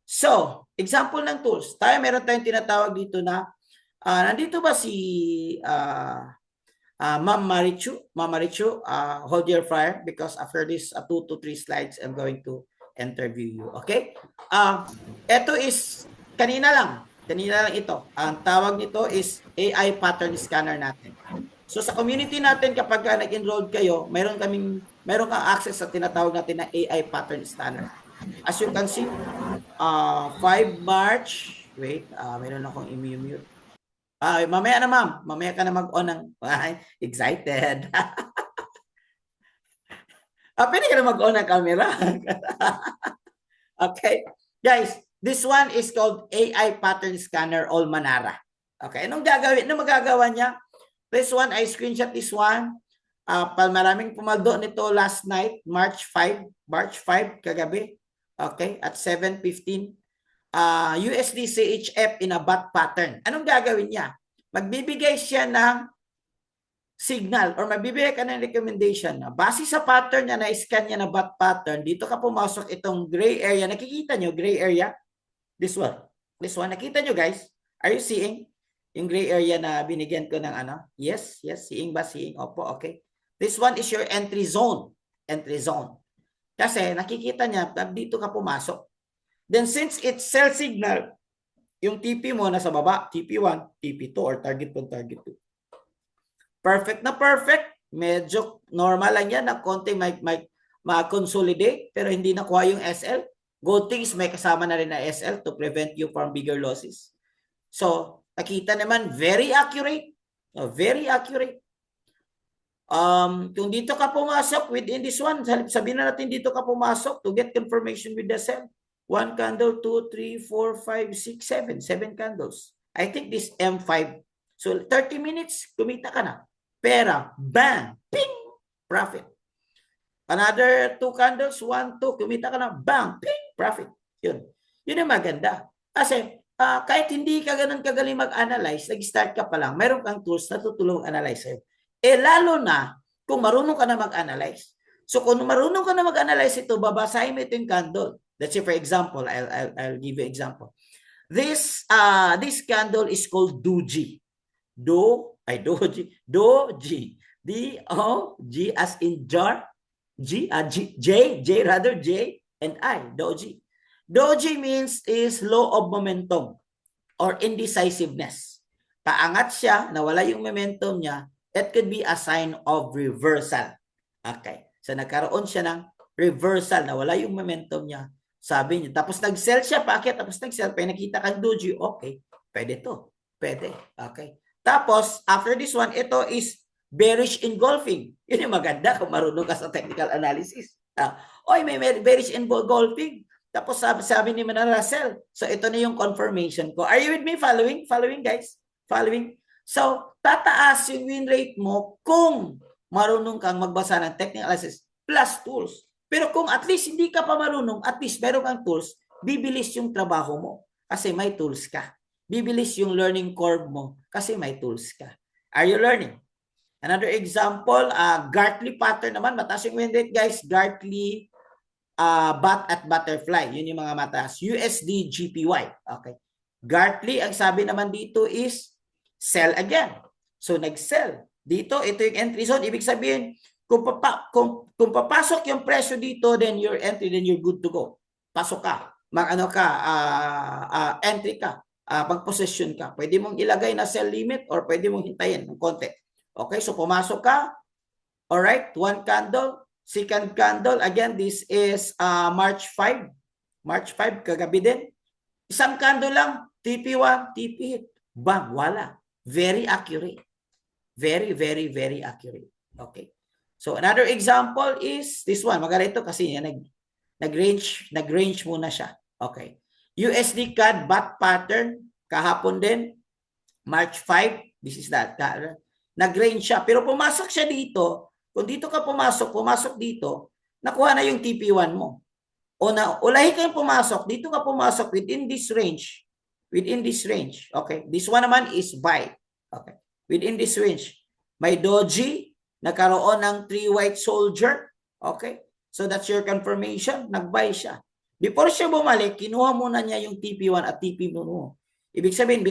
So, example ng tools. Meron tayong tinatawag dito na nandito ba si Ma'am Marichu? Ma'am Marichu, hold your fire because after this 2 to 3 slides, I'm going to interview you. Okay? Ito is, kanina lang ito. Ang tawag nito is AI pattern scanner natin. So sa community natin, kapag nag-enrolled kayo, meron kang access sa tinatawag natin na AI pattern scanner. As you can see, 5 March, wait, meron akong i-mute. Mamaya na ma'am, mamaya ka na mag-on ng, excited. Pwede ka na mag-on ng camera. Okay. Guys, this one is called AI Pattern Scanner all Manara. Okay. Anong magagawa niya? This one, I screenshot this one. Maraming pumaldo nito last night, March 5, kagabi. Okay. At 7:15. USD CHF in a bot pattern. Anong gagawin niya? Magbibigay siya ng signal or magbibigay ka ng recommendation na base sa pattern niya, na-scan niya na bot pattern, dito ka pumasok itong gray area. Nakikita nyo, gray area? This one. Nakita nyo guys? Are you seeing? Yung gray area na binigyan ko ng ano? Yes. Seeing ba? Seeing. Opo, okay. This one is your entry zone. Kasi nakikita niya, dito ka pumasok. Then since it's sell signal, yung TP mo nasa baba, TP1, TP2 or target 1, target 2. Perfect na perfect. Medyo normal lang yan na konti ma-consolidate pero hindi nakuha yung SL. Good thing is may kasama na rin na SL to prevent you from bigger losses. So, nakita naman, very accurate. Very accurate. Kung dito ka pumasok within this one, sabihin na natin dito ka pumasok to get confirmation with the sell. 1 candle, 2, 3, 4, 5, 6, 7. 7 candles. I think this M5. So, 30 minutes, kumita ka na. Pera, bang, ping, profit. Another 2 candles, 1, 2, kumita ka na, bang, ping, profit. Yun. Yun yung maganda. Kasi, kahit hindi ka ganun kagaling mag-analyze, nag-start ka pa lang, mayroon kang tools na tutulong analyze sa'yo. Lalo na, kung marunong ka na mag-analyze. So, kung marunong ka na mag-analyze ito, babasahin mo ito yung candle. Let's say, for example, I'll give you example. This candle is called Doji. Doji. D-O-G as in jar. J and I. Doji. Doji means is law of momentum or indecisiveness. Paangat siya, nawala yung momentum niya, it could be a sign of reversal. Okay. So, nagkaroon siya ng reversal, nawala yung momentum niya. Sabi niya, tapos nag-sell siya, bakit? Tapos nag-sell, pa nakita kang doji, okay, pwede to. Pwede, okay. Tapos, after this one, ito is bearish engulfing. Yun yung maganda kung marunong ka sa technical analysis. May bearish engulfing. Tapos sabi ni Manara, sell. So, ito na yung confirmation ko. Are you with me? Following? Following, guys? Following? So, tataas yung win rate mo kung marunong kang magbasa ng technical analysis plus tools. Pero kung at least hindi ka pa marunong, at least meron kang tools, bibilis yung trabaho mo kasi may tools ka. Bibilis yung learning curve mo kasi may tools ka. Are you learning? Another example, Gartley pattern naman. Mataas yung win rate, guys. Gartley, bat at butterfly. Yun yung mga mataas. USD, GPY. Okay. Gartley, ang sabi naman dito is sell again. So, nag-sell. Dito, ito yung entry zone. Ibig sabihin, kung papasok yung presyo dito, then your entry, then you're good to go. Pasok ka. Entry ka. Pag-position ka. Pwede mong ilagay na sell limit or pwede mong hintayin ng konti. Okay, so pumasok ka. Alright, 1 candle. Second candle. Again, this is March 5. March 5, kagabi din. Isang candle lang. TP1, TP hit. Bang, wala. Very accurate. Very, very, very accurate. Okay. So, another example is this one. Maganda ito kasi nag-range muna siya. Okay. USD CAD bat pattern. Kahapon din. March 5. This is that. Nag-range siya. Pero pumasok siya dito. Kung dito ka pumasok dito, nakuha na yung TP1 mo. Ulahi kayong pumasok. Dito ka pumasok within this range. Within this range. Okay. This one naman is buy. Okay. Within this range. May doji. Nagkaroon ng 3 white soldier. Okay? So that's your confirmation. Nag-buy siya. Before siya bumalik, kinuha muna niya yung TP1 at TP mo. Ibig sabihin,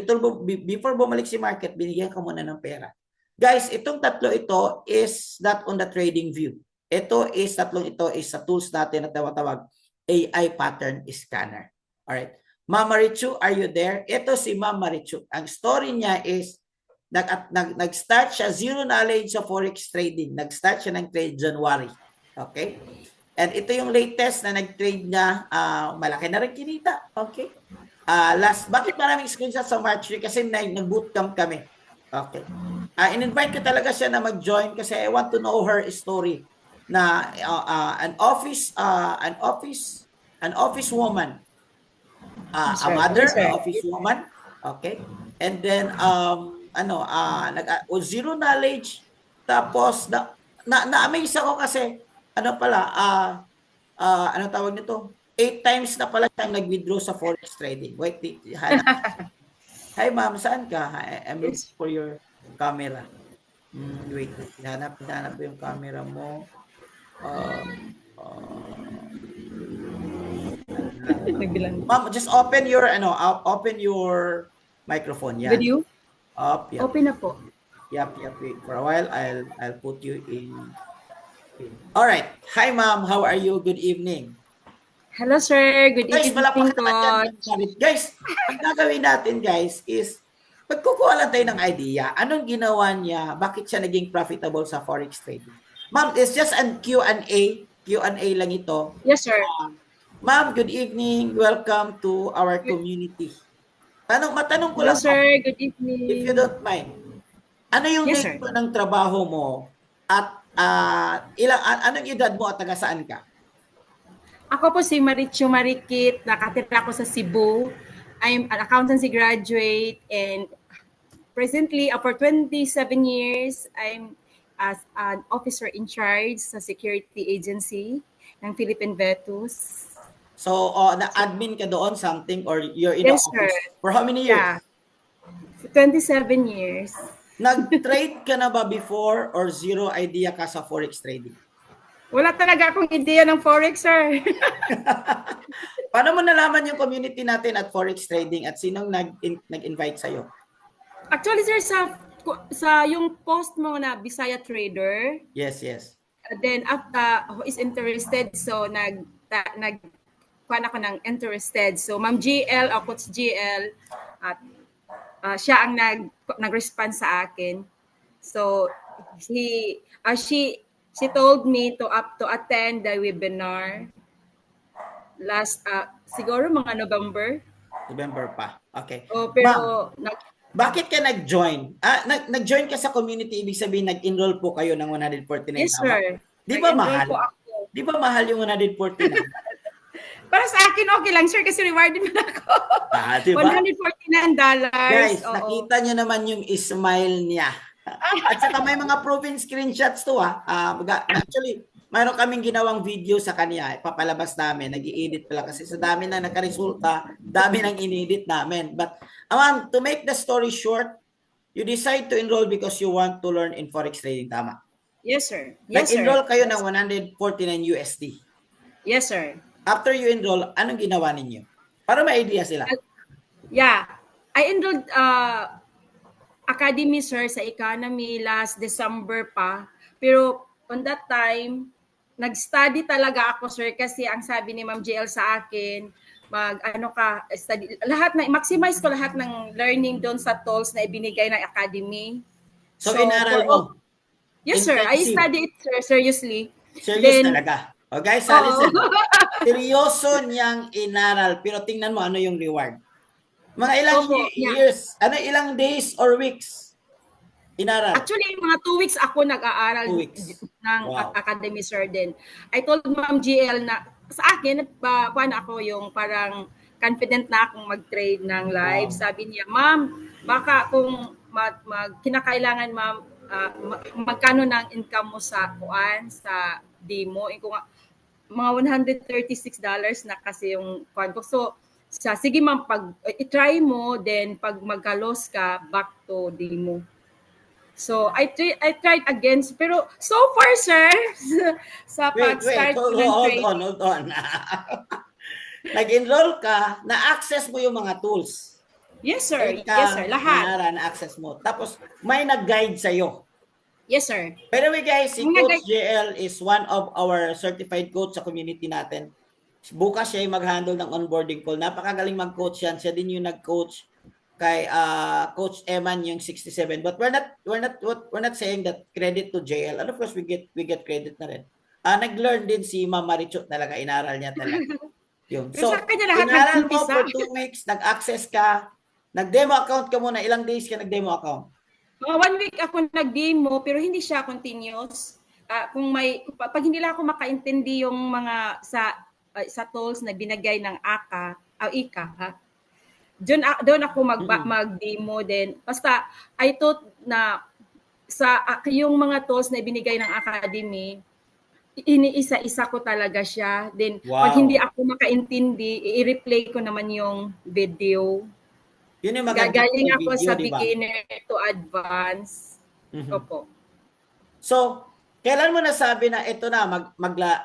before bumalik si market, binigyan ka muna ng pera. Guys, itong tatlo ito is not on the trading view. Tatlong ito is sa tools natin na tawag AI pattern scanner. Alright. Ma'am Marichu, are you there? Ito si Ma'am Marichu. Ang story niya is nag-start siya, zero knowledge sa forex trading. Nag-start siya ng trade January. Okay? And ito yung latest na nag-trade niya. Malaki na rin kinita. Okay? Bakit maraming screenshot sa March 3? Kasi nag-bootcamp kami. Okay. In-invite ko talaga siya na mag-join kasi I want to know her story na an office woman. A mother, an office woman. Okay? And then, zero knowledge, tapos na-amaze ako kasi tawag nito, 8 times na pala siyang nag-withdraw sa forex trading. Wait, hi ma'am, saan ka? I'm looking for your camera. Wait, hinanap ko yung camera mo. Ma'am, just open your microphone. Yan. Video? Yep. Open na po. Yep. Wait for a while. I'll put you in. All right. Hi, ma'am. How are you? Good evening. Hello, sir. Good Guys, evening palakpakan po. naman yan, Janet. Guys, ang gagawin natin, guys, is magkukuha lang tayo ng idea. Anong ginawa niya? Bakit siya naging profitable sa forex trading? Ma'am, it's just an Q&A. Q&A lang ito. Yes, sir. Ma'am, good evening. Welcome to our community. Matanong ko Hello, lang, sir. Good if you evening. don't mind. Ano yung Yes, name sir. mo ng trabaho mo? At anong edad mo at taga saan ka? Ako po si Marichu Marikit. Nakatira ako sa Cebu. I'm an accountancy graduate and presently, for 27 years, I'm as an officer in charge sa security agency ng Philippine Vetus. So, na-admin ka doon something or you're in the Yes, sir. office? For how many years? Yeah. 27 years. Nag-trade ka na ba before or zero idea ka sa forex trading? Wala talaga akong ideya ng forex, sir. Paano mo nalaman yung community natin at forex trading at sinong nag-invite sa'yo? Actually, sir, sa yung post mo na Bisaya Trader, Yes, yes. then after who is interested, so kuha ako ng interested. So Ma'am GL, Coach GL, at siya ang nag-respond sa akin. So she told me to attend the webinar last siguro mga November. November pa. Okay. Oh, pero bakit ka nag-join? Nag-join ka sa community, ibig sabihin nag-enroll po kayo ng 149. Yes, sir. Di ba mahal? Po ako. Di ba mahal yung 149? Para sa akin, okay lang, sir, kasi rewarded man ako. Diba? $149. Guys, Oo. nakita nyo naman yung smile niya. At saka may mga proven screenshots to actually, mayroon kaming ginawang video sa kanya. Papalabas namin. Nag-i-edit pala kasi sa dami na nakaresulta, dami nang in-edit namin. But, ma'am, to make the story short, you decide to enroll because you want to learn in forex trading, tama? Yes, sir. Yes, Nag-enroll sir. kayo ng 149 USD. Yes, sir. After you enroll, anong ginawa ninyo? Para may idea sila. Yeah. I enrolled academy, sir, sa economy last December pa. Pero on that time, nag-study talaga ako, sir, kasi ang sabi ni Ma'am JL sa akin, study, maximize ko lahat ng learning doon sa tools na ibinigay ng academy. So inaral mo? Yes, sir. I studied it, sir, seriously. Serious talaga. Oh, guys, listen. Seryoso niyang inaral. Pero tingnan mo ano yung reward. Mga ilang years, ilang days or weeks inaral? Actually, mga 2 weeks ako nag-aaral ng academy, sir, din. I told Ma'am GL na sa akin, paano ako yung parang confident na akong mag-trade ng live. Wow. Sabi niya, ma'am, baka kung kinakailangan, ma'am, magkano ng income mo sa sa demo? Kung mga $136 na kasi yung kuan ko. So, sige ma'am, i-try mo, then pag magka-loss ka, back to demo. So, I tried again. Pero so far, sir, sa pag-start ng trade. Hold on. Nag-enroll ka, na-access mo yung mga tools. Yes, sir. Yes, sir. Lahat. Na-access mo. Tapos, may nag-guide sa'yo. Yes, sir. By the way, guys, si Coach JL is one of our certified coach sa community natin. Bukas siya yung mag-handle ng onboarding call. Napakagaling mag-coach yan. Siya din yung nag-coach kay Coach Eman yung 67. But we're not saying that credit to JL. And of course, we get credit na rin. Nag-learn din si Ma'am Marichu talaga. Inaral niya talaga. Yun. So, inaral mo for 2 weeks, nag-access ka, nag-demo account ka muna. Ilang days ka nag-demo account? 1 week ako nag-demo, pero hindi siya continuous. Pag hindi lang ako makaintindi yung mga sa tools na binagay ng ICA, doon ako mag-demo din. Basta, I thought na yung mga tools na binigay ng academy, iniisa-isa ko talaga siya. Then, pag hindi ako makaintindi, i-replay ko naman yung video. Yun yung maganda. Gagaling ako sa beginner to advance. Opo. So, kailan mo nasabi na ito na,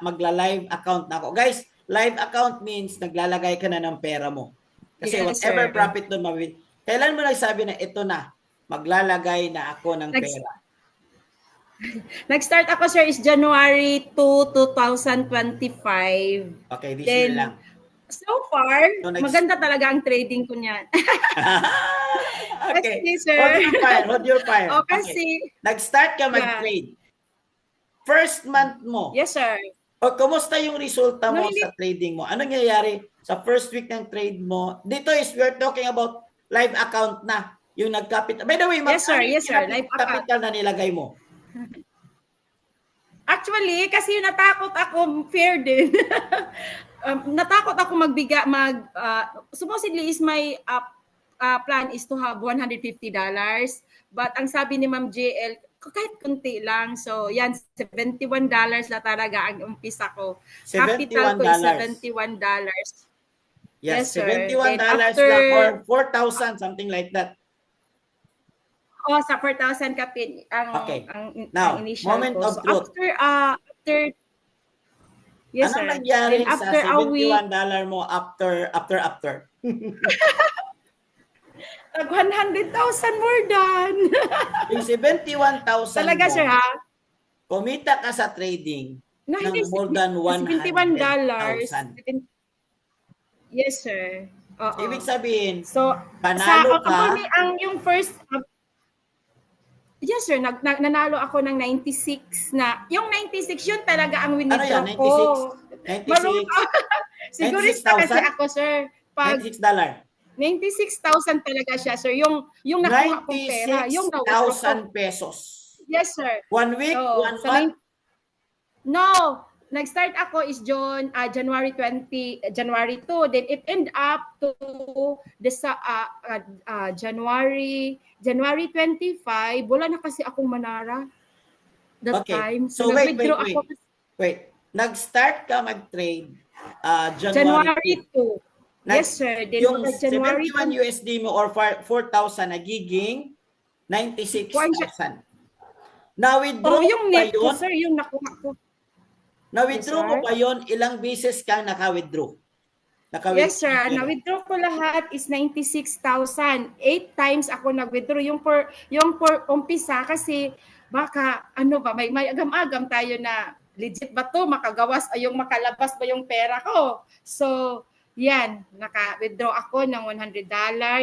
magla-live account na ako? Guys, live account means naglalagay ka na ng pera mo. Kasi whatever profit doon mawin. Kailan mo nagsabi na ito na, maglalagay na ako ng pera? Nag-start ako, sir, is January 2, 2025. Okay, this Then, year lang. so far, So, maganda talaga ang trading ko niyan. Okay. Kasi, sir. Hold your fire. Hold your fire. O, Okay. kasi, Nag-start ka mag-trade. First month mo. yes, sir. O, kumusta yung resulta mo No, hindi- sa trading mo? Anong nangyayari sa first week ng trade mo? Dito is we're talking about live account na. Yung nag-capital. By the way, Yes, sir. magkano Yes, sir. yung Live account. capital na nilagay mo? Actually, kasi natakot ako, fair din. Natakot ako supposedly is my plan is to have $150. But ang sabi ni Ma'am JL, kahit kunti lang. So, yan, $71 na talaga ang umpisa ko. Capital ko is $71. Yes, Yes, sir. $71 Then after- lang or 4,000, something like that. Oh, sa 4,000 kapit ang Okay. ang Now, initial moment ko. of So truth. after yes, Anong sir. nangyari Then sa after a week, $71 mo after? tag 100,000 more than. Yung 71,000 Talaga, mo, sir, ha? kumita ka sa trading No, ng hindi, more than $71. 100,000. Yes, sir. Oo. Ibig sabihin, So, panalo ka. ang yung first, yes, sir, nanalo ako ng 96 na, yung 96, yun talaga ang Ano winidraw yan? ko. 96? Sigurista kasi 96,000? ako, sir. Pag $96. 96,000 talaga siya, sir. Yung nakuha kong pera. Yung na-withdraw ko. 96,000 pesos. Yes, sir. 1 week, So, 1 sa month. No, nag-start ako is January 2, then it end up to January 25. Wala na kasi akong manara that Okay. time. So, wait. nag-withdraw ako Wait. Nag-start ka mag-trade January 2. Nag- Yes, sir. Then Yung January 71 USD mo or 4,000 nagiging 96,000. Na-withdraw yung ba net ko, yun? sir, yung nakuha ko. Na-withdraw Yes, mo sir. ba yun? Ilang beses kang naka-withdraw? Yes, sir. Na-withdraw ko lahat is 96,000. 8 times ako nag-withdraw. Yung for umpisa kasi baka may agam-agam tayo na legit ba to, makalabas ba yung pera ko. So, yan, naka-withdraw ako ng $100.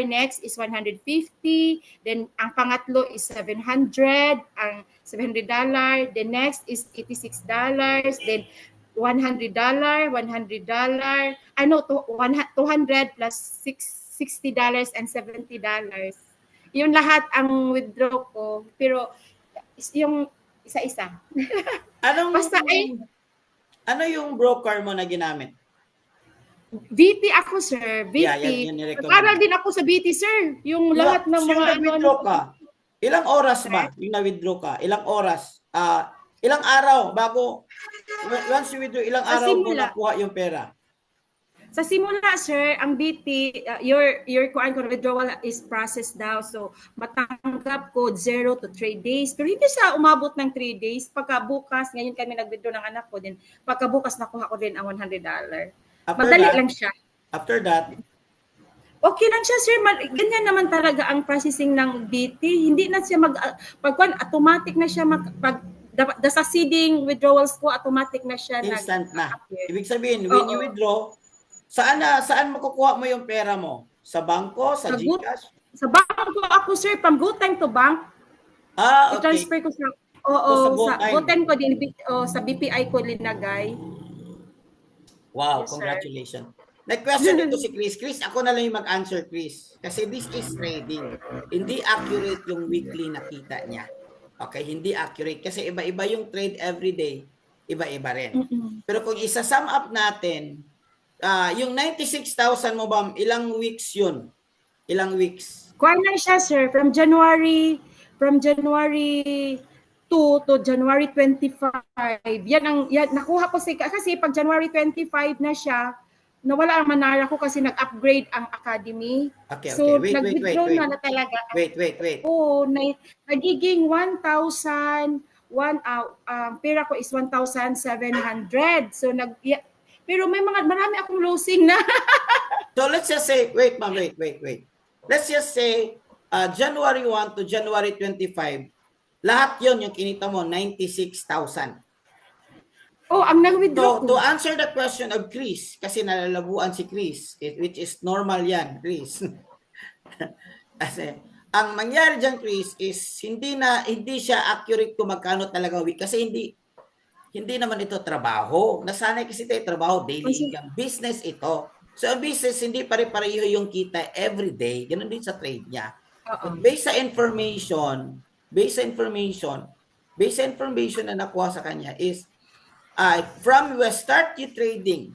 Next is $150. Then, ang pangatlo is $700. Ang $700. Then, next is $86. Then, $100. $200 plus $60 and $70. Yun lahat ang withdraw ko. Pero, yung isa-isa. Ano yung broker mo na ginamit? VT ako, sir. VT. Yeah, yan i-recommend. Nag-aral din ako sa VT, sir. Yung lahat ng Yung mga nag-withdraw ka, ilang oras ba yung na-withdraw ka? Ilang oras? Ilang araw bago, once you withdraw, ilang Sa araw mo simula. nakuha yung pera? Sa simula, sir, ang BT, your withdrawal is processed daw. So, matanggap ko 0 to 3 days. Pero hindi siya umabot ng 3 days. Pagkabukas, ngayon kami nag-withdraw ng anak ko din. Pagkabukas, nakuha ko din ang $100. Madali lang siya. After that, Okay lang siya, sir. Ganyan naman talaga ang processing ng BT. Hindi na siya automatic na siya sa seeding withdrawals ko, automatic na siya. instant na. appear. Ibig sabihin, when you Oo. withdraw, saan makukuha mo yung pera mo? Sa bangko? Sa Sa GCash? Sa bangko ako, sir, from GoTime to bank, Okay. i-transfer ko sa sa sa GoTime ko din, sa BPI ko linagay. Wow, Yes, sir. congratulations. Nag-question ito si Chris. Chris, ako na lang yung mag-answer, Chris. Kasi this is trading. Hindi accurate yung weekly nakita niya. Okay, hindi accurate. Kasi iba-iba yung trade everyday. Iba-iba rin. Pero kung isa-sum up natin, yung 96,000 mo ba, ilang weeks yun? Ilang weeks? Kuha lang siya, sir, from January 2 to January 25. Yan nakuha ko kasi pag January 25 na siya, nawala ang manara ko kasi nag-upgrade ang academy. Okay. So, Wait. nag-withdraw na talaga. Wait. Oo, nagiging 1,000, pera ko is 1,700. So, pero marami akong losing na. So let's just say, wait. Let's just say, January 1 to January 25, Lahat yon yung kinita mo, 96,000. Oh, ang nag-withdraw So, ko. to answer the question of Chris, kasi nalalabuan si Chris, which is normal yan, Chris. Kasi, ang mangyari dyan, Chris, is hindi siya accurate kung magkano talaga week. Kasi hindi naman ito trabaho. Nasanay kasi tayo trabaho, daily income. Business ito. So, ang business, hindi pare-pareho yung kita every day. Ganun din sa trade niya. Based sa information na nakuha sa kanya is, from we start you trading,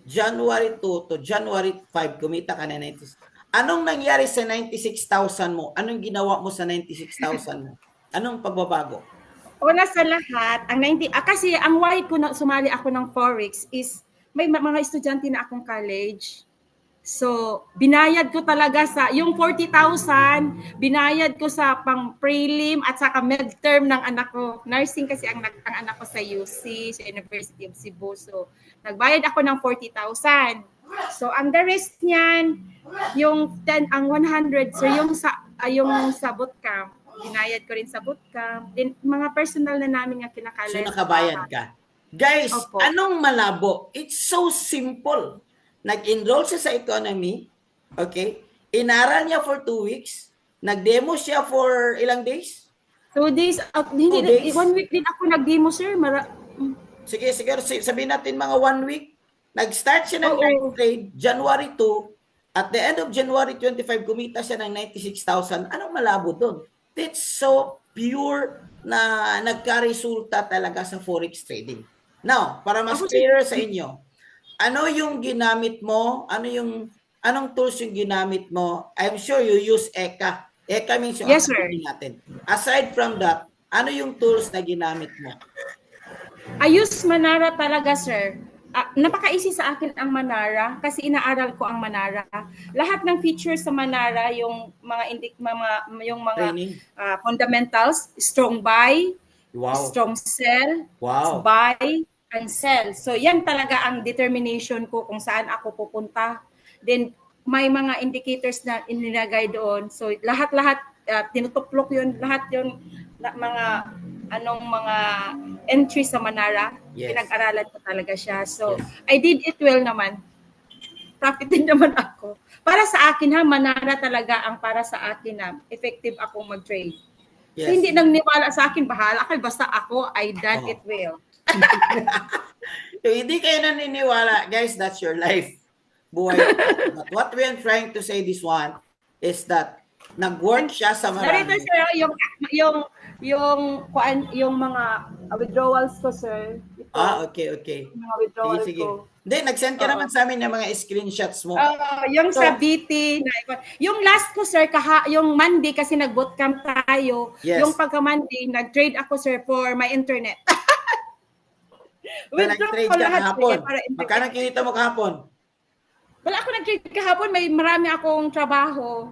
January 2 to January 5, kumita ka na 96. Anong nangyari sa 96,000 mo? Anong ginawa mo sa 96,000 mo? Anong pagbabago? Una sa lahat, kasi ang why ko na sumali ako ng Forex is may mga estudyante na akong college. So, binayad ko talaga yung 40,000, binayad ko sa pang prelim at saka midterm ng anak ko. Nursing kasi ang anak ko sa UC, sa University of Cebu. So, nagbayad ako ng 40,000. So, ang the rest niyan, ang 100, so yung sa bootcamp, binayad ko rin sa bootcamp. Then, mga personal na namin nga kinakala. So, nakabayad ka. Guys, Opo. Anong malabo? It's so simple. Nag-enroll siya sa economy, okay? Inaral niya for 2 weeks. Nag-demo siya for ilang days? 2 days. 1 week din ako nag-demo, sir. Sige, sabihin natin mga 1 week. Nag-start siya ng live trade, January 2. At the end of January 25, kumita siya ng 96,000. Anong malabo doon? It's so pure na nagka-resulta talaga sa forex trading. Now, para mas clear sa inyo, ano yung ginamit mo? Anong tools yung ginamit mo? I'm sure you use ECA. ECA means yung natin. Aside from that, ano yung tools na ginamit mo? I use Manara talaga, sir. Napaka-easy sa akin ang Manara kasi inaaral ko ang Manara. Lahat ng features sa Manara, yung mga fundamentals, strong buy, strong sell, buy, and sell. So, yan talaga ang determination ko kung saan ako pupunta. Then, may mga indicators na inilagay doon. So, lahat-lahat, tinutuplok yun, lahat yun, mga entry sa Manara. Yes. Pinag-aralan ko talaga siya. So, yes. I did it well naman. Profit din naman ako. Para sa akin Manara talaga ang para sa akin na effective akong mag-trade. Yes. So, hindi nang niwala sa akin, bahala kayo, basta ako, I done it well. So, hindi kayo naniniwala, guys, that's your life. Buhay. But what we are trying to say this one is that nag-work siya sa marami. Narito, sir, yung mga withdrawals ko, sir. Ito, okay. Mga withdrawals ko. Hindi, nag-send ka naman sa amin ng mga screenshots mo. Yung sa BT, yung last ko, sir, yung Monday, kasi nag-bootcamp tayo, yes. Yung pagka-Monday, nag-trade ako, sir, for my internet. Nag-trade ka kahapon. Magkano kinita mo kahapon? Wala ako nag-trade kahapon. Marami akong trabaho.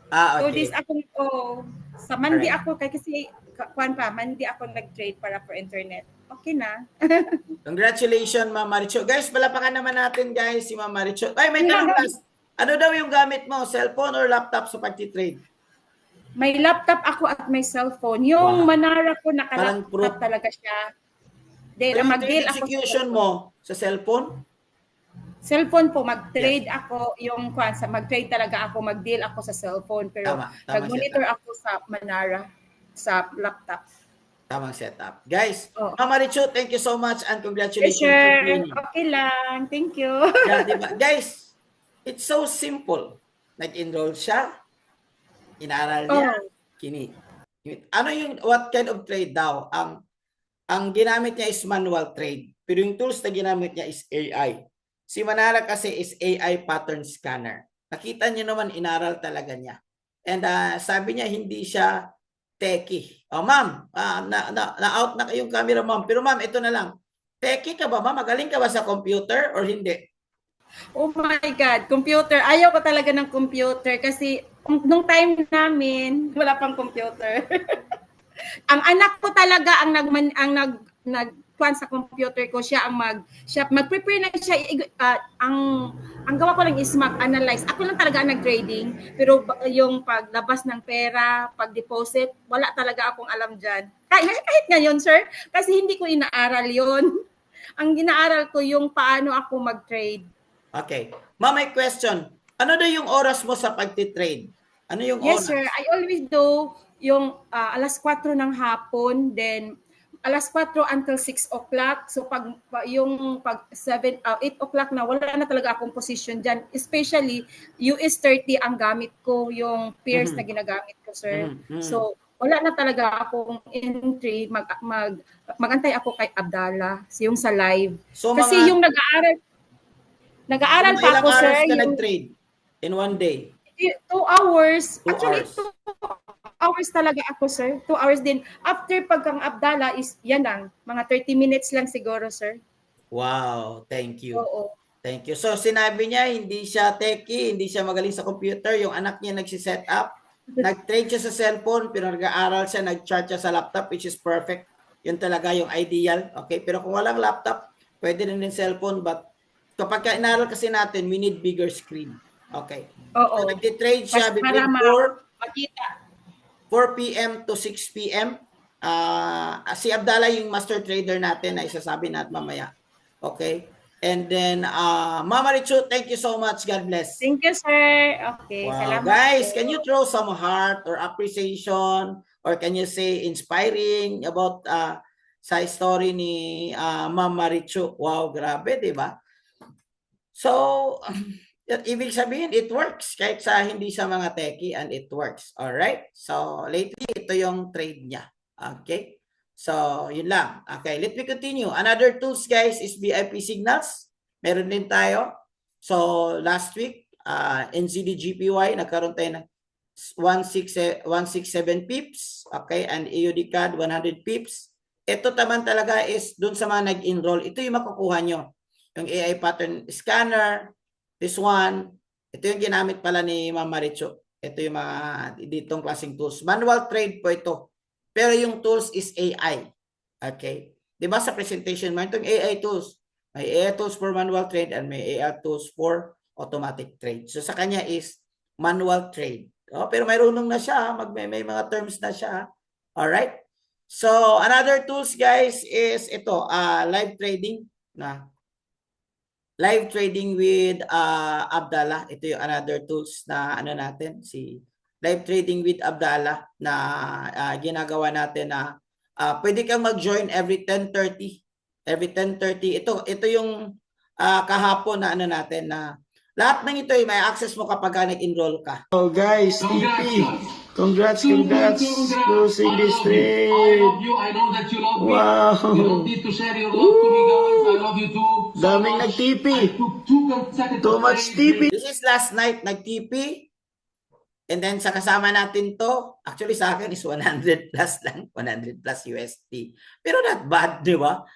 Okay. So this akong sa Monday ako kasi Monday ako nag-trade para for internet. Okay na. Congratulations, Ma'am Maricho. Guys, palapakan naman natin, guys, si Ma'am Maricho. Ay, may tanong class. Ano daw yung gamit mo? Cellphone or laptop sa pag-trade? May laptop ako at may cellphone. Yung Manara ko naka-laptop talaga siya. Pero mag-deal execution mo sa cellphone? Cellphone po, mag-trade ako mag-trade talaga ako, mag-deal ako sa cellphone. Pero nag-monitor ako sa Manara, sa laptop. Tamang setup. Guys, Ma'am Maricho, thank you so much and congratulations. Sure. Okay lang. Thank you. Diba? Guys, it's so simple. Nag-enroll siya, inaral niya, what kind of trade daw? Ang ginamit niya is manual trade. Pero yung tools na ginamit niya is AI. Si Manara kasi is AI pattern scanner. Nakita niyo naman, inaral talaga niya. And sabi niya, hindi siya techie. Ma'am, na-out na kayong camera, ma'am. Pero ma'am, ito na lang. Techie ka ba, ma'am? Magaling ka ba sa computer or hindi? Oh my God, computer. Ayaw ko talaga ng computer kasi nung time namin, wala pang computer. Ang anak ko talaga ang kwan sa computer ko, siya mag-prepare na siya. Ang gawa ko lang is mag-analyze. Ako lang talaga ang nag-trading, pero yung paglabas ng pera, pag-deposit, wala talaga akong alam dyan. Kahit ngayon, sir, kasi hindi ko inaaral yon. Ang ginaaral ko yung paano ako mag-trade. Okay. Ma'am, may question. Ano daw yung oras mo sa pagtitrade? Ano yung Yes, oras? sir. I always do yung alas 4 ng hapon, then alas 4 until 6 o'clock. So pag 8 o'clock na, wala na talaga akong position dyan. Especially, US 30 ang gamit ko, yung pairs na ginagamit ko, sir. So wala na talaga akong entry. Magantay ako kay Abdallah, yung sa live. So, Kasi yung nag-aaral pa ilang ako, sir. hours ka Yung nag-trade in one day? 2 hours. 2 Actually, hours. 2 hours talaga ako, sir. 2 hours din. After pagkang Abdallah is, yan lang. Mga 30 minutes lang siguro, sir. Wow, thank you. Oo. Thank you. So, sinabi niya, hindi siya techie, hindi siya magaling sa computer. Yung anak niya nagsiset up. Nag-trade siya sa cellphone, pero nag-aaral siya, nag-chart siya sa laptop, which is perfect. Yun talaga yung ideal. Okay? Pero kung walang laptop, pwede rin yung cellphone. But kapag inaral kasi natin, we need bigger screen. Okay. Oo. So, nag-trade siya Para between makita. 4 p.m. to 6 p.m. Si Abdallah yung master trader natin na isasabi natin mamaya. Okay? And then, Mama Richu, thank you so much. God bless. Thank you, sir. Okay, Wow. salamat. Guys, po. can you throw some heart or appreciation or can you say inspiring about sa story ni Mama Richu? Wow, grabe, di ba? So, ibig sabihin, it works kahit sa hindi sa mga techie and it works. Alright? So, lately, ito yung trade niya. Okay? So, yun lang. Okay, let me continue. Another tools, guys, is VIP signals. Meron din tayo. So, last week, NZD-GPY, nagkaroon tayo ng 167 pips. Okay, and AUD CAD, 100 pips. Ito naman talaga is dun sa mga nag-enroll. Ito yung makukuha nyo. Yung AI pattern scanner, this one, ito yung ginamit pala ni Ma'am Maricho. Ito yung mga ditong klaseng tools. Manual trade po ito. Pero yung tools is AI. Okay? Diba sa presentation mo, itong AI tools. May AI tools for manual trade and may AI tools for automatic trade. So sa kanya is manual trade. Oh, pero mayroon na siya. May mga terms na siya. Alright? So another tools guys is ito, live trading. Live trading with Abdallah. Ito yung another tools na ano natin, si live trading with Abdallah na ginagawa natin na pwede kang mag-join every 10:30. Every 10:30. Ito yung kahapon na ano natin na lahat ng ito ay may access mo kapag nag-enroll ka. Oh guys, TP. Congrats. Closing this trade. I love you. I know that you love me. Wow. You don't need to share your love to me, guys. I love you too. Daming nag-TP. I took 2 consecutive Too much trades. TP. This is last night, nag-TP. And then sa kasama natin to, actually sa akin is 100 plus lang, 100 plus USD. Pero not bad, di ba?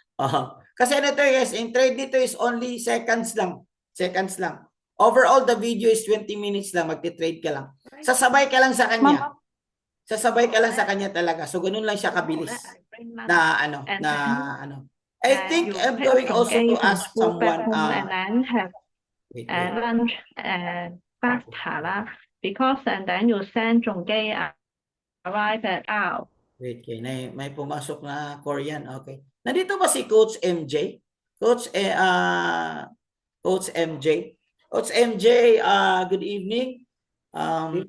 Kasi ano to guys, in trade dito is only seconds lang. Seconds lang. Overall, the video is 20 minutes lang, magti-trade ka lang. Sasabay ka lang sa kanya. Sasabay ka lang sa kanya talaga. So, ganun lang siya kabilis. Na ano. I think I'm going also to ask someone. And then have Wait. lunch and pasta because and then you send Zhonggai arrive at out. Wait, okay. May pumasok na Korean. Okay. Nandito ba si Coach MJ? Coach MJ. Coach MJ, good evening.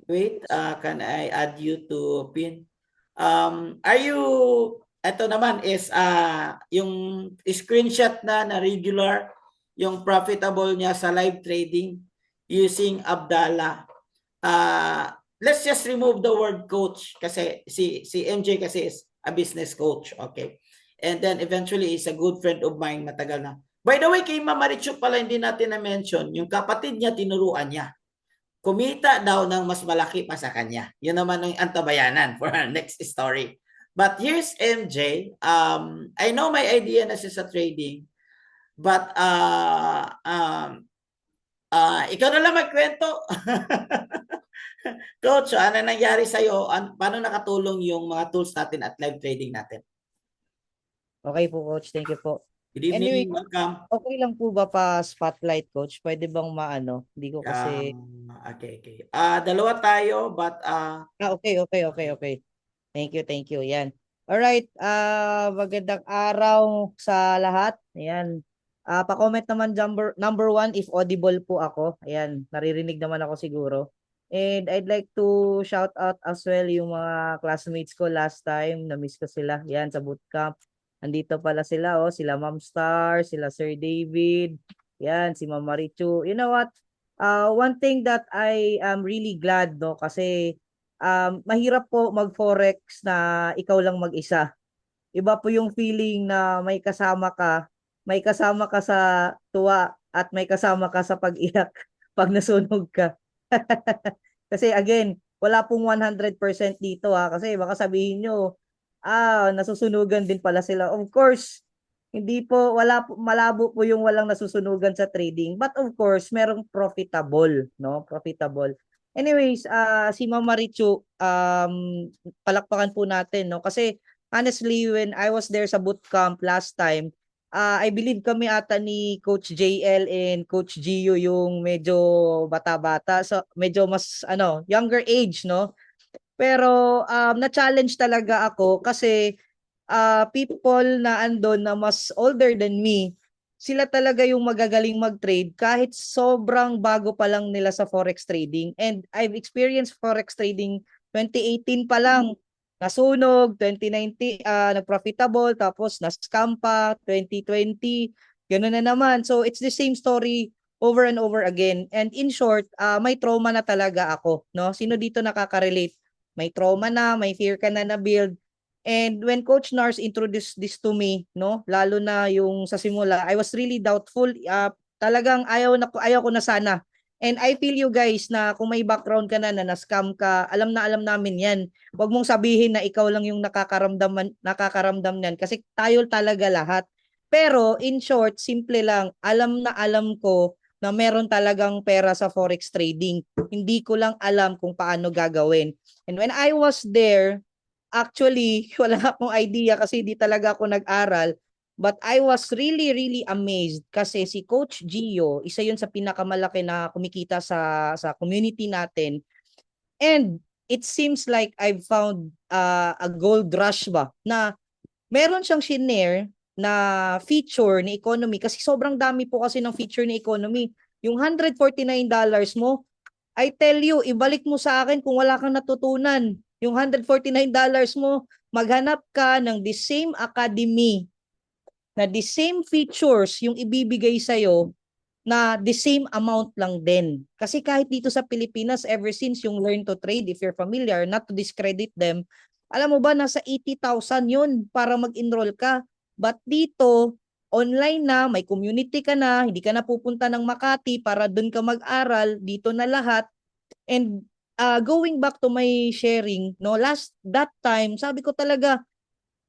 Wait, can I add you to pin? Are you, ito naman is yung screenshot na regular, yung profitable niya sa live trading using Abdallah. Let's just remove the word coach kasi si MJ kasi is a business coach, okay? And then eventually is a good friend of mine, matagal na. By the way, kay Mama Richu pala hindi natin na-mention, yung kapatid niya tinuruan niya. Kumita daw ng mas malaki pa sa kanya. Yun naman ang antabayanan for our next story. But here's MJ. I know my idea na siya sa trading, but ikaw na lang magkwento. Coach, ano nangyari sa'yo? Paano nakatulong yung mga tools natin at live trading natin? Okay po, Coach. Thank you po. Good Anyway, evening, welcome. okay lang po ba pa spotlight, Coach? Pwede bang maano? Hindi ko kasi... Okay. Dalawa tayo, but Okay. Thank you. Yan. Alright, magandang araw sa lahat. Ayan. Pa-comment naman number 1 if audible po ako. Ayan, naririnig naman ako siguro. And I'd like to shout out as well yung mga classmates ko last time. Na-miss ko sila. Yan, sa bootcamp. Andito pala sila, sila Ma'am Star, sila Sir David. Yan, si Ma'am Marichu. You know what? One thing that I am really glad, no, kasi mahirap po mag-forex na ikaw lang mag-isa. Iba po yung feeling na may kasama ka sa tuwa at may kasama ka sa pag-iyak pag nasunog ka. Kasi again, wala pong 100% dito kasi baka sabihin nyo, nasusunugan din pala sila. Of course, hindi po, malabo po yung walang nasusunugan sa trading. But of course, merong profitable, no? Profitable. Anyways, si Mama Richu, palakpakan po natin, no? Kasi honestly, when I was there sa bootcamp last time, I believe kami ata ni Coach JL and Coach Gio yung medyo bata-bata. So, medyo mas, younger age, no? Pero, na-challenge talaga ako kasi people na andon na mas older than me, sila talaga yung magagaling mag-trade kahit sobrang bago pa lang nila sa forex trading. And I've experienced forex trading 2018 pa lang. Nasunog, 2019 nag-profitable, tapos na-scam pa, 2020, gano'n na naman. So it's the same story over and over again. And in short, may trauma na talaga ako, no? Sino dito nakaka-relate? May trauma na, may fear ka na na-build. And when Coach Nars introduced this to me, no, lalo na yung sa simula, I was really doubtful. Talagang ayaw ko na sana. And I feel you guys na kung may background ka na na-scam ka, alam namin 'yan. Huwag mong sabihin na ikaw lang yung nakakaramdam niyan kasi tayo talaga lahat. Pero in short, simple lang, alam ko na meron talagang pera sa forex trading. Hindi ko lang alam kung paano gagawin. And when I was there, actually, wala akong idea kasi di talaga ako nag-aral. But I was really, really amazed kasi si Coach Gio, isa yun sa pinakamalaki na kumikita sa community natin. And it seems like I've found a gold rush ba na meron siyang shinare na feature ni economy kasi sobrang dami po kasi ng feature ni economy. Yung $149 mo, I tell you, ibalik mo sa akin kung wala kang natutunan. Yung $149 mo, maghanap ka ng the same academy na the same features yung ibibigay sa'yo na the same amount lang din. Kasi kahit dito sa Pilipinas, ever since yung Learn to Trade, if you're familiar, not to discredit them, alam mo ba, nasa 80,000 yun para mag-enroll ka. But dito, online na, may community ka na, hindi ka na pupunta ng Makati para dun ka mag-aral, dito na lahat. And going back to my sharing, no, that time, sabi ko talaga,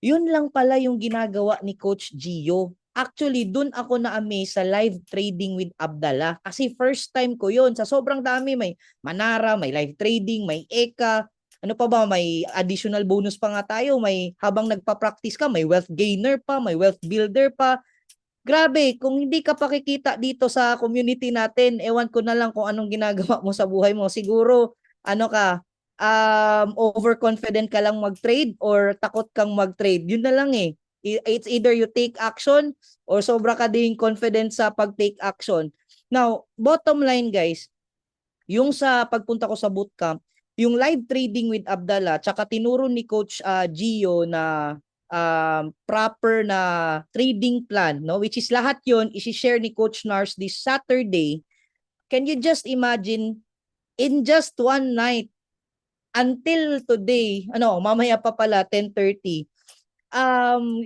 yun lang pala yung ginagawa ni Coach Gio. Actually, dun ako na-amaze sa live trading with Abdallah. Kasi first time ko yun. Sa sobrang dami, may Manara, may live trading, may Eka. Ano pa ba? May additional bonus pa nga tayo. May habang nagpa-practice ka, may wealth gainer pa, may wealth builder pa. Grabe, kung hindi ka pakikita dito sa community natin, ewan ko na lang kung anong ginagawa mo sa buhay mo. Siguro, overconfident ka lang mag-trade or takot kang mag-trade. Yun na lang eh. It's either you take action or sobra ka ding confident sa pag-take action. Now, bottom line guys, yung sa pagpunta ko sa bootcamp, yung live trading with Abdallah, tsaka tinuro ni Coach Gio na proper na trading plan, no? Which is lahat yun, isi-share ni Coach Nars this Saturday. Can you just imagine, in just one night, until today, mamaya pa pala, 10:30,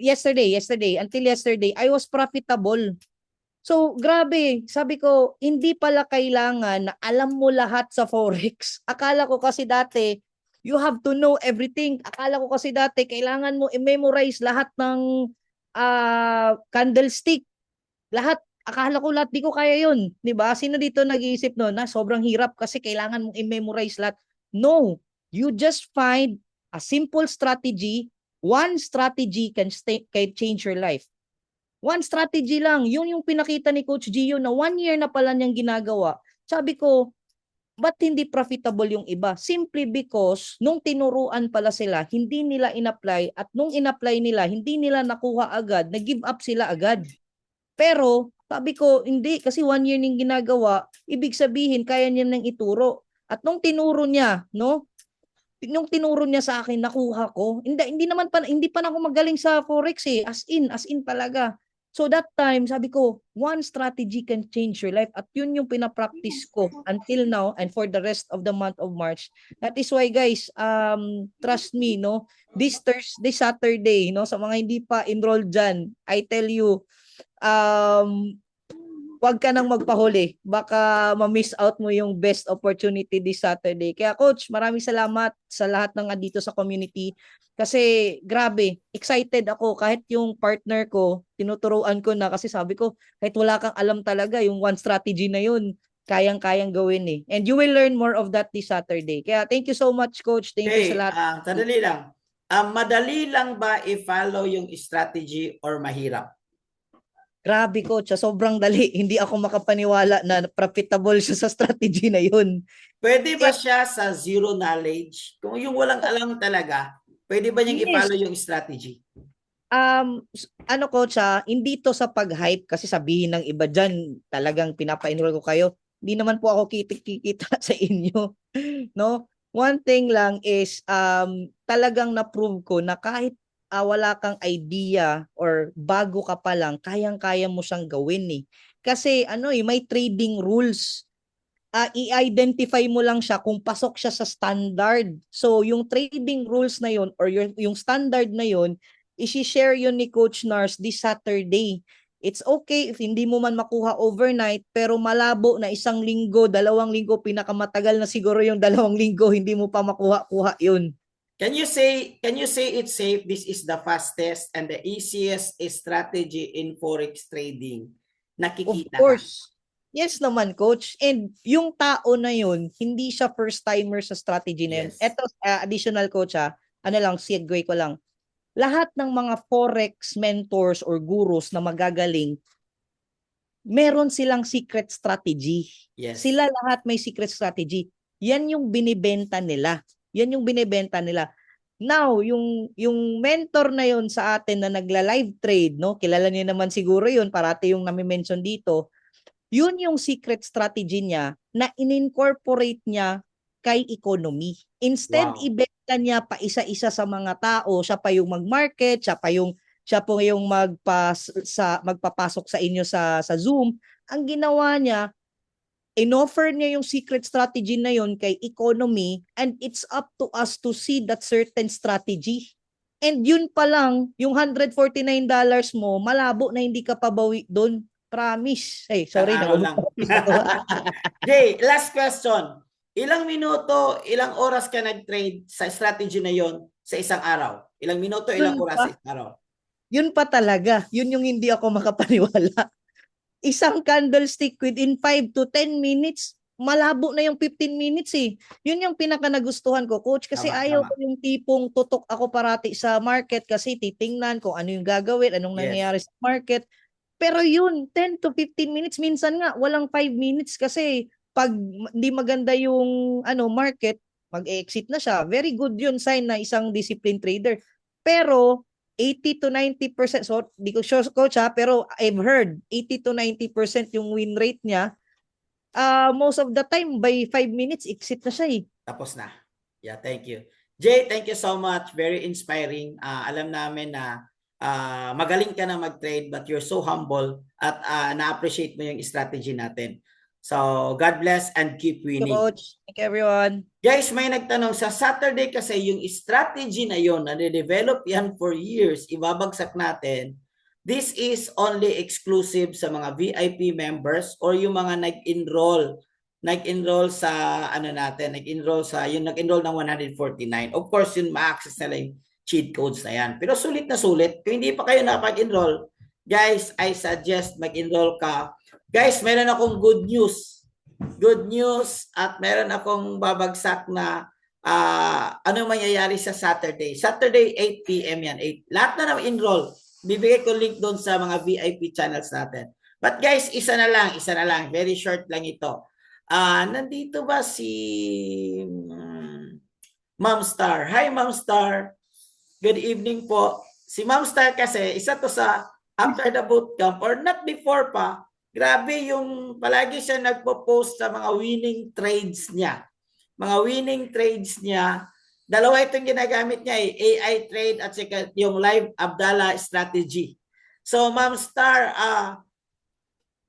yesterday, until yesterday, I was profitable. So, grabe, sabi ko, hindi pala kailangan na alam mo lahat sa Forex. Akala ko kasi dati, you have to know everything. Akala ko kasi dati, kailangan mo i-memorize lahat ng candlestick. Lahat, akala ko lahat, di ko kaya yun. Diba? Sino dito nag-iisip no, na sobrang hirap kasi kailangan mong i-memorize lahat? No, you just find a simple strategy One strategy can change your life. One strategy lang. Yun yung pinakita ni Coach Gio na 1 year na pala niyang ginagawa. Sabi ko, ba't hindi profitable yung iba? Simply because nung tinuruan pala sila, hindi nila in-apply at nung in-apply nila, hindi nila nakuha agad, nag-give up sila agad. Pero sabi ko, hindi, kasi 1 year ning ginagawa, ibig sabihin, kaya niya nang ituro. At nung tinuro niya, no? Nung tinuro niya sa akin, nakuha ko. Hindi pa na ako magaling sa Forex eh. As in talaga. So that time, sabi ko, one strategy can change your life. At yun yung pinapractice ko until now and for the rest of the month of March. That is why guys, trust me, no? This Saturday, no? Sa mga hindi pa enrolled dyan, I tell you, wag ka nang magpahuli. Baka ma-miss out mo yung best opportunity this Saturday. Kaya coach, maraming salamat sa lahat ng andito sa community. Kasi grabe, excited ako. Kahit yung partner ko, tinuturuan ko na kasi sabi ko, kahit wala kang alam talaga, yung one strategy na yun, kayang-kayang gawin eh. And you will learn more of that this Saturday. Kaya thank you so much coach. Thank you sa lahat. Sandali lang. Madali lang ba i-follow yung strategy or mahirap? Grabe coach, sobrang dali. Hindi ako makapaniwala na profitable siya sa strategy na yun. Pwede ba siya sa zero knowledge? Kung yung walang alam talaga, pwede ba niyang i-follow yung strategy? Ano coach, hindi to sa pag-hype kasi sabihin ng iba dyan, talagang pinapa-enroll ko kayo. Hindi naman po ako kikita sa inyo. No? One thing lang is talagang na-prove ko na kahit wala kang idea or bago ka pa lang, kayang-kaya mo siyang gawin eh. Kasi may trading rules. I-identify mo lang siya kung pasok siya sa standard. So yung trading rules na yun or yung standard na yun, isi-share yun ni Coach Nars this Saturday. It's okay if hindi mo man makuha overnight, pero malabo na 1 linggo, 2 linggo, pinakamatagal na siguro yung 2 linggo, hindi mo pa makuha-kuha yun. Can you say it's safe? This is the fastest and the easiest strategy in forex trading. Nakikita of course. Yes naman, coach. And yung tao na yun, hindi siya first timer sa strategy na yun. Yes. Ito, additional coach segue ko lang. Lahat ng mga forex mentors or gurus na magagaling, meron silang secret strategy. Yes. Sila lahat may secret strategy. Yan yung binibenta nila. Now, yung mentor na yun sa atin na nagla-live trade, no? Kilala niyo naman siguro yun, parati yung nami-mention dito. Yun yung secret strategy niya na in-incorporate niya kay economy. Instead, ibenta niya pa isa-isa sa mga tao, siya pa yung mag-market, siya po yung magpapasok sa inyo sa Zoom. Ang ginawa niya, in-offer niya yung secret strategy na yun kay economy and it's up to us to see that certain strategy. And yun pa lang, yung $149 mo, malabo na hindi ka pabawi doon. Promise. Sorry. Jay, last question. Ilang minuto, ilang oras ka nag-trade sa strategy na yon sa isang araw? Ilang minuto, ilang oras sa isang araw? Yun pa talaga. Yun yung hindi ako makapaniwala. Isang candlestick within 5 to 10 minutes, malabo na yung 15 minutes eh. Yun yung pinaka nagustuhan ko, coach, kasi ayaw ko yung tipong tutok ako parati sa market kasi titingnan kung ano yung gagawin, anong nangyayari sa market. Pero yun, 10 to 15 minutes, minsan nga walang 5 minutes kasi pag hindi maganda yung market, mag-exit na siya. Very good yun sign na isang disciplined trader. Pero 80 to 90%, so di ko sure coach pero I've heard 80 to 90% yung win rate niya. Most of the time by 5 minutes exit na siya eh. Tapos na. Yeah, thank you. Jay, thank you so much. Very inspiring. Alam namin na magaling ka na mag-trade but you're so humble at na-appreciate mo yung strategy natin. So, God bless and keep winning. Coach, thank you everyone. Guys, may nagtanong sa Saturday kasi yung strategy na yon na de-develop yan for years, ibabagsak natin. This is only exclusive sa mga VIP members or yung mga nag-enroll sa nag-enroll ng 149. Of course, yun ma-access nila yung cheat codes na yan. Pero sulit na sulit. Kung hindi pa kayo nakapag-enroll, guys, I suggest mag-enroll ka. Guys, meron akong good news. Good news at meron akong babagsak na ano mangyayari sa Saturday. Saturday, 8 p.m. yan. 8. Lahat na enroll. Bibigay ko link doon sa mga VIP channels natin. But guys, isa na lang. Very short lang ito. Nandito ba si Ma'am Star? Hi, Ma'am Star. Good evening po. Si Ma'am Star kasi, isa to sa after the bootcamp or not before pa, grabe yung palagi siya nagpo-post sa mga winning trades niya. Mga winning trades niya. Dalawa itong ginagamit niya AI trade at saka yung live Abdallah strategy. So Ma'am Star,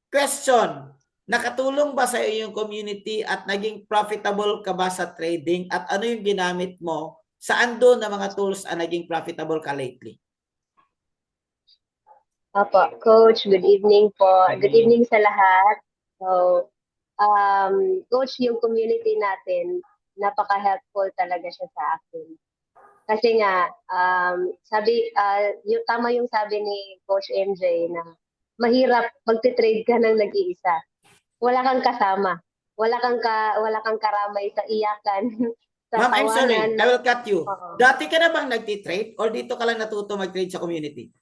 question, nakatulong ba sa iyo yung community at naging profitable ka ba sa trading at ano yung ginamit mo? Saan doon na mga tools ang naging profitable ka lately? Opo, Coach, good evening po. Good evening sa lahat. So, Coach, yung community natin, napaka-helpful talaga siya sa akin. Kasi nga, tama yung sabi ni Coach MJ na mahirap magte-trade ka ng nag-iisa. Wala kang kasama. Wala kang karamay sa iyakan. Sa Ma'am, I'm sorry. I will cut you. Dati ka na bang nagti-trade or dito ka lang natuto mag-trade sa community?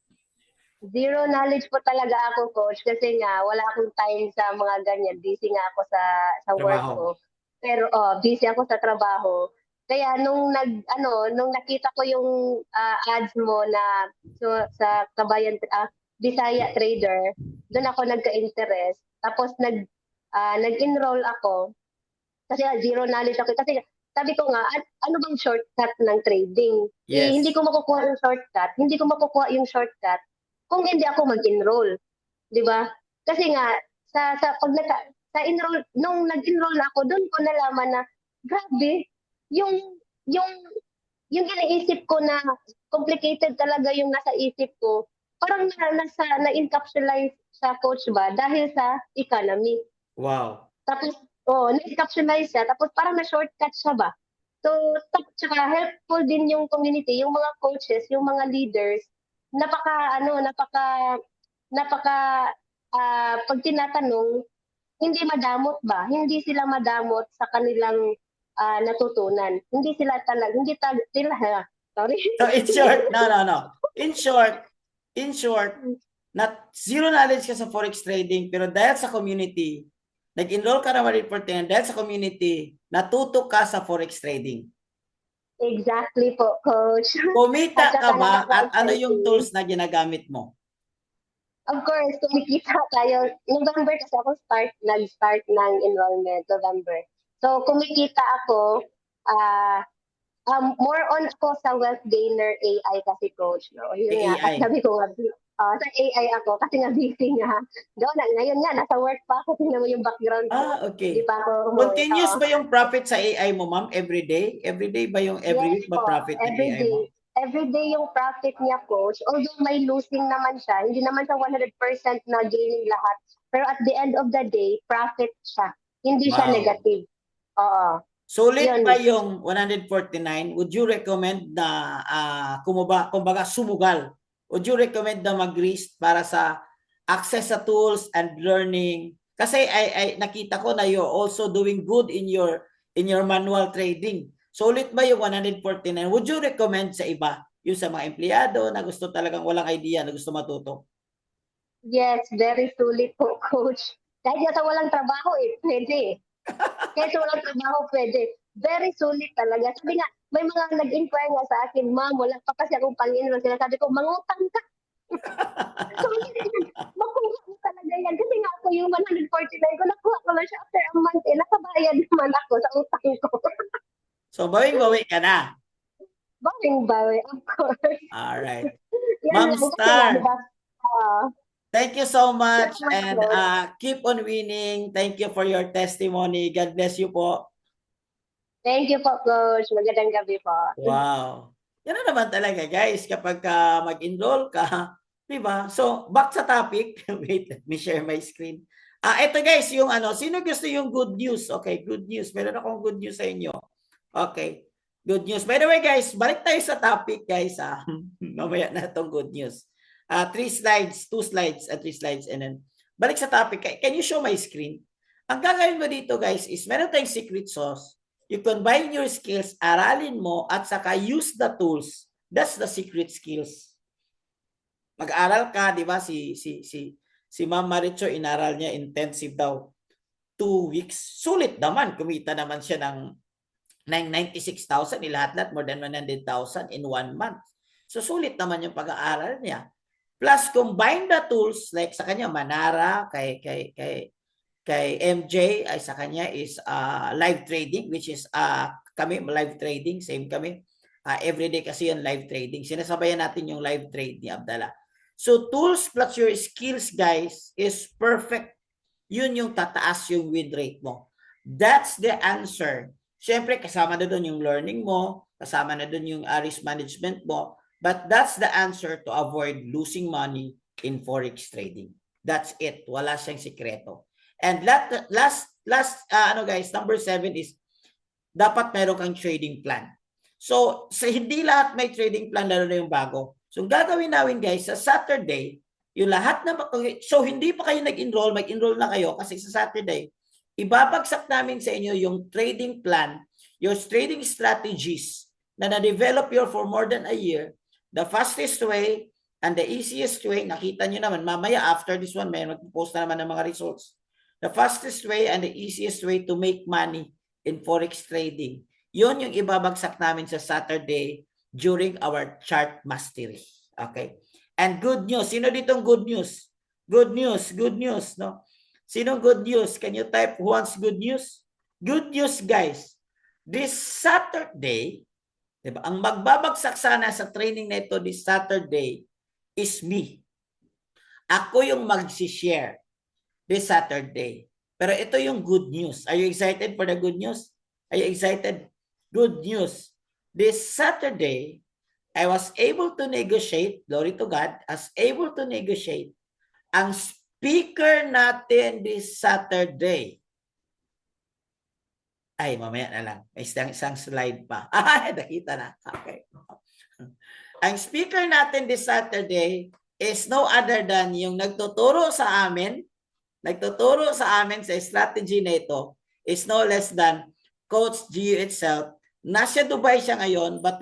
Zero knowledge po talaga ako, Coach, kasi nga wala akong time sa mga ganyan. Busy nga ako sa work ko. Pero busy ako sa trabaho. Kaya nung nakita ko yung ads mo na sa Kabayan Bisaya Trader, doon ako nagka-interest. Tapos nag-enroll ako kasi zero knowledge ako. Kasi sabi ko nga, ano bang shortcut ng trading? Yes. Hindi ko makukuha yung shortcut kung hindi ako mag-enroll, 'di ba? Kasi nga nung nag-enroll na ako, doon ko nalaman na grabe, yung iniisip ko na complicated talaga yung nasa isip ko. Parang na-encapsulize sa coach ba dahil sa economy. Wow. Tapos na-encapsulize siya, tapos parang na-shortcut siya ba? So, tsaka helpful din yung community, yung mga coaches, yung mga leaders, pag tinatanong, hindi sila madamot sa kanilang natutunan. Sorry. So in short, no. In short, not zero knowledge ka sa forex trading, pero dahil sa community, nag-enroll ka na ma-reporting, dahil sa community, natuto ka sa forex trading. Exactly po, Coach. Kumita ka ba at ano yung tools na ginagamit mo? Of course, kumikita tayo. November kasi ako nag-start ng enrollment, November. So, kumikita ako, more on ako sa Wealth Gainer AI kasi, Coach. No? Yun nga, AI. sabi ko nga, sa AI ako kasi nga busy nga. Ngayon nga, nasa work pa ako. Tingnan mo yung background ko. Okay. Di pa ako Continuous ba yung profit sa AI mo, ma'am? Every day? Every day ba yung every week ba profit ng AI mo? Every day yung profit niya, Coach. Although may losing naman siya, hindi naman siya 100% na gaining lahat. Pero at the end of the day, profit siya. Hindi siya negative. Oo. Sulit ba yung 149? Would you recommend na kumbaga sumugal? Would you recommend na mag-risk para sa access sa tools and learning? Kasi I nakita ko na you're also doing good in your manual trading. Sulit ba yung 149? Would you recommend sa iba? Yung sa mga empleyado na gusto talagang walang idea, na gusto matuto? Yes, very sulit po, Coach. Kahit sa walang trabaho, pwede. Kahit sa walang trabaho, pwede. Very sulit talaga. Sabi nga, may mga nag-inquire nga sa akin, ma'am, wala pa kasi akong pang-enroll. Sinasabi ko, mangutang ka. So, makuha mo talaga yan. Kasi nga ako yung 149 ko, nakuha ko lang siya after a month. Nakabayad naman ako sa utang ko. So, bawing-bawi ka na? Bawing-bawi, of course. Alright. Ma'am Star, thank you so much and keep on winning. Thank you for your testimony. God bless you po. Thank you po, Coach. Magandang gabi po. Wow. Yan na naman talaga, guys. Kapag mag-enroll ka, di ba? So, back sa topic. Wait, let me share my screen. Ito guys, yung sino gusto yung good news? Okay, good news. Meron akong good news sa inyo. Okay, good news. By the way, guys, balik tayo sa topic, guys. Mamaya na itong good news. 3 slides, 2 slides, 3 slides, and then balik sa topic. Can you show my screen? Ang gagawin mo dito, guys, is meron tayong secret sauce. You combine your skills, aralin mo, at saka use the tools. That's the secret skills. Mag-aral ka, di ba? Si Ma'am Maricho, inaral niya intensive daw. 2 weeks. Sulit naman. Kumita naman siya ng 96,000. Lahat-lahat, more than 100,000 in 1 month. So, sulit naman yung pag-aaral niya. Plus, combine the tools, like sa kanya, Manara, kay MJ, ay sa kanya is live trading, which is kami, live trading, same kami. Everyday kasi yung live trading. Sinasabayan natin yung live trade ni Abdallah. So, tools plus your skills, guys, is perfect. Yun yung tataas yung win rate mo. That's the answer. Siyempre, kasama na doon yung learning mo, kasama na doon yung risk management mo, but that's the answer to avoid losing money in forex trading. That's it. Wala siyang sikreto. And last guys, number 7 is dapat meron kang trading plan. So, hindi lahat may trading plan, lalo na yung bago. So, gagawin namin guys, sa Saturday, yung lahat na, so hindi pa kayo nag-enroll, mag-enroll na kayo kasi sa Saturday, ibabagsak namin sa inyo yung trading plan, your trading strategies na na-develop your for more than a year, the fastest way and the easiest way, nakita nyo naman, mamaya after this one, may mag-post na naman ng mga results. The fastest way and the easiest way to make money in forex trading. Yun yung ibabagsak namin sa Saturday during our chart mastery. Okay? And good news. Sino ditong good news? Good news. Good news. No? Sino good news? Can you type who wants good news? Good news, guys. This Saturday, diba, ang magbabagsak sana sa training na ito this Saturday is me. Ako yung mag-share this Saturday. Pero ito yung good news. Are you excited for the good news? Are you excited? Good news. This Saturday, I was able to negotiate, glory to God, as able to negotiate ang speaker natin this Saturday. Ay, mamaya na lang. May isang slide pa. Ay, nakita na. Okay. Ang speaker natin this Saturday is no other than yung nagtuturo sa amin sa strategy na ito is no less than Coach Gio itself. Nasa Dubai siya ngayon, but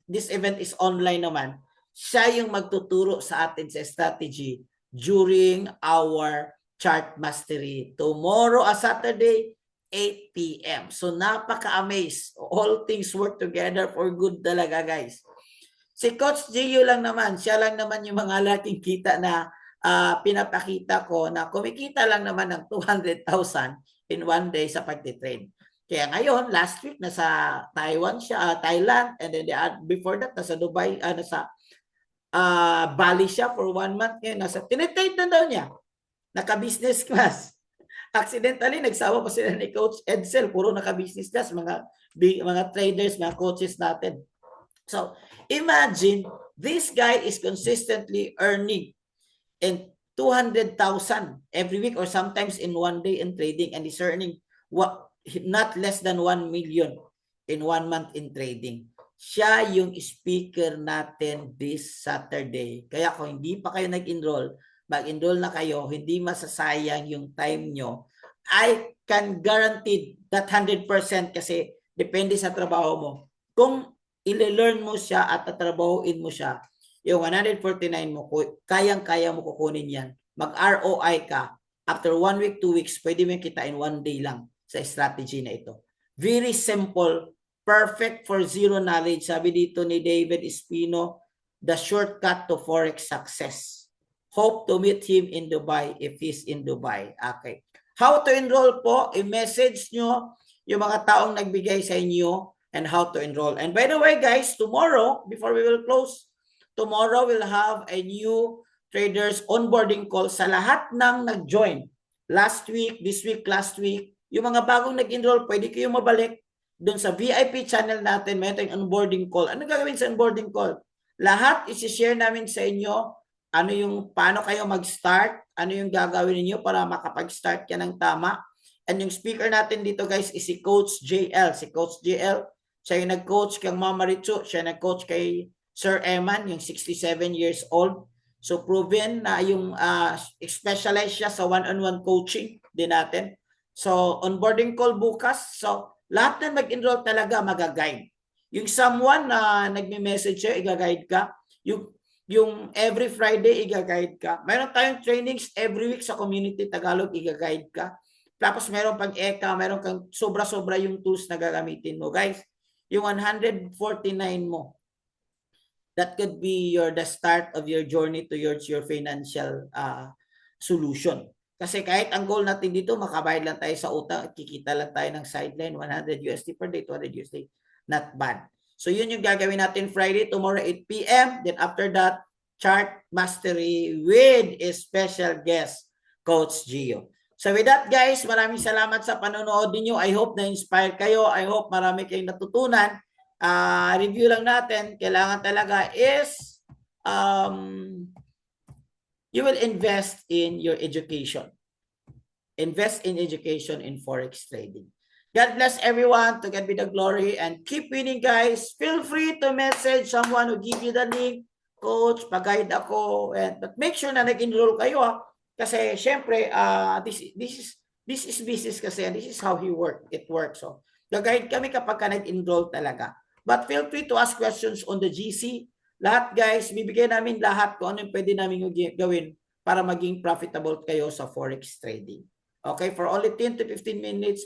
this event is online naman. Siya yung magtuturo sa atin sa strategy during our chart mastery. Tomorrow, Saturday, 8 p.m. So, napaka-amaze. All things work together for good talaga, guys. Si Coach Gio lang naman, siya lang naman yung mga laking kita na pinapakita ko na kumikita lang naman ng 200,000 in one day sa pagtitrade. Kaya ngayon, last week, nasa Thailand, and then before that, nasa Dubai, nasa Bali siya for 1 month. Ngayon, tinitrade na daw niya. Naka-business class. Accidentally, nagsawa pa sila ni Coach Edsel. Puro naka-business class, mga traders, mga coaches natin. So, imagine, this guy is consistently earning in 200,000 every week or sometimes in one day in trading, and he's earning not less than 1 million in 1 month in trading. Siya yung speaker natin this Saturday. Kaya kung hindi pa kayo nag-enroll, mag-enroll na kayo, hindi masasayang yung time nyo. I can guarantee that 100% kasi depende sa trabaho mo. Kung i-learn mo siya at tatrabahoin mo siya, yung 149 mo, kayang-kaya mo kukunin yan. Mag-ROI ka. After 1 week, 2 weeks, pwede mo kita in 1 day lang sa strategy na ito. Very simple, perfect for zero knowledge. Sabi dito ni David Espino, the shortcut to forex success. Hope to meet him in Dubai if he's in Dubai. Okay. How to enroll po, i-message nyo yung mga taong nagbigay sa inyo and how to enroll. And by the way, guys, tomorrow, before we will close, tomorrow we'll have a new traders onboarding call sa lahat ng nag-join. Last week, this week, last week, yung mga bagong nag-enroll, pwede kayo mabalik doon sa VIP channel natin, may tayong onboarding call. Ano gagawin sa onboarding call? Lahat isi-share namin sa inyo paano kayo mag-start, ano yung gagawin niyo para makapag-start ka ng tama. And yung speaker natin dito, guys, is si Coach JL. Si Coach JL, siya yung nag-coach kay Mama Richo, siya nag-coach kay Sir Eman, yung 67 years old. So proven na yung specialized siya sa one-on-one coaching din natin. So onboarding call bukas. So lahat na mag-enroll talaga magaguide. Yung someone na nagme-message sa'yo, i-guide ka. Yung every Friday, i-guide ka. Mayroon tayong trainings every week sa Community Tagalog, i-guide ka. Tapos meron pang ECA, meron kang sobra-sobra yung tools na gagamitin mo. Guys, yung 149 mo, that could be the start of your journey towards your financial solution. Kasi kahit ang goal natin dito, makabayad lang tayo sa utang, kikita lang tayo ng sideline, 100 USD per day, 200 USD. Not bad. So yun yung gagawin natin Friday, tomorrow 8 p.m. Then after that, chart mastery with a special guest, Coach Gio. So with that guys, maraming salamat sa panonood niyo. I hope na-inspire kayo. I hope marami kayong natutunan. Review lang natin. Kailangan talaga is you will invest in your education. Invest in education in Forex trading. God bless everyone. To God be the glory. And keep winning, guys. Feel free to message someone who give you the link. Coach, pag-guide ako. But make sure na nag-enroll kayo. Kasi, syempre, this is business kasi. And this is how it works. So, gag-guide kami kapag ka nag-enroll talaga. But feel free to ask questions on the GC. Lahat, guys, bibigyan namin lahat kung ano yung pwede namin gawin para maging profitable kayo sa Forex trading. Okay, for only 10 to 15 minutes,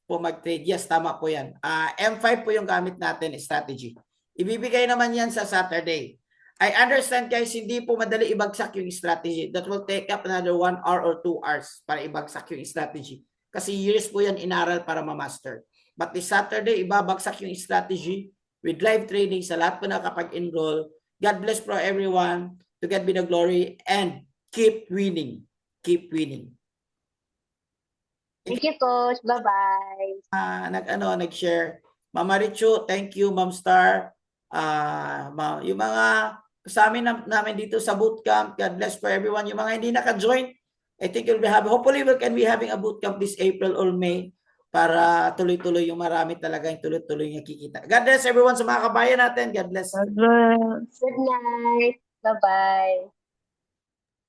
po mag-trade. Yes, tama po yan. M5 po yung gamit natin, strategy. Ibibigay naman yan sa Saturday. I understand guys, hindi po madali ibagsak yung strategy. That will take up another 1 hour or 2 hours para ibagsak yung strategy. Kasi years po yan inaral para ma-master. But this Saturday, ibabagsak yung strategy with live training sa lahat po nakapag-enroll. God bless for everyone. To God be the glory and keep winning. Keep winning. Thank you, Coach. Bye-bye. Nag-share. Mama Richu, thank you, Ma'am Star. Yung mga kasama namin dito sa bootcamp, God bless for everyone. Yung mga hindi naka-join, I think hopefully we can be having a bootcamp this April or May para tuloy-tuloy yung marami talaga yung tuloy-tuloy yung kikita. God bless everyone sa mga kabayan natin. God bless. God bless. Good night. Bye-bye.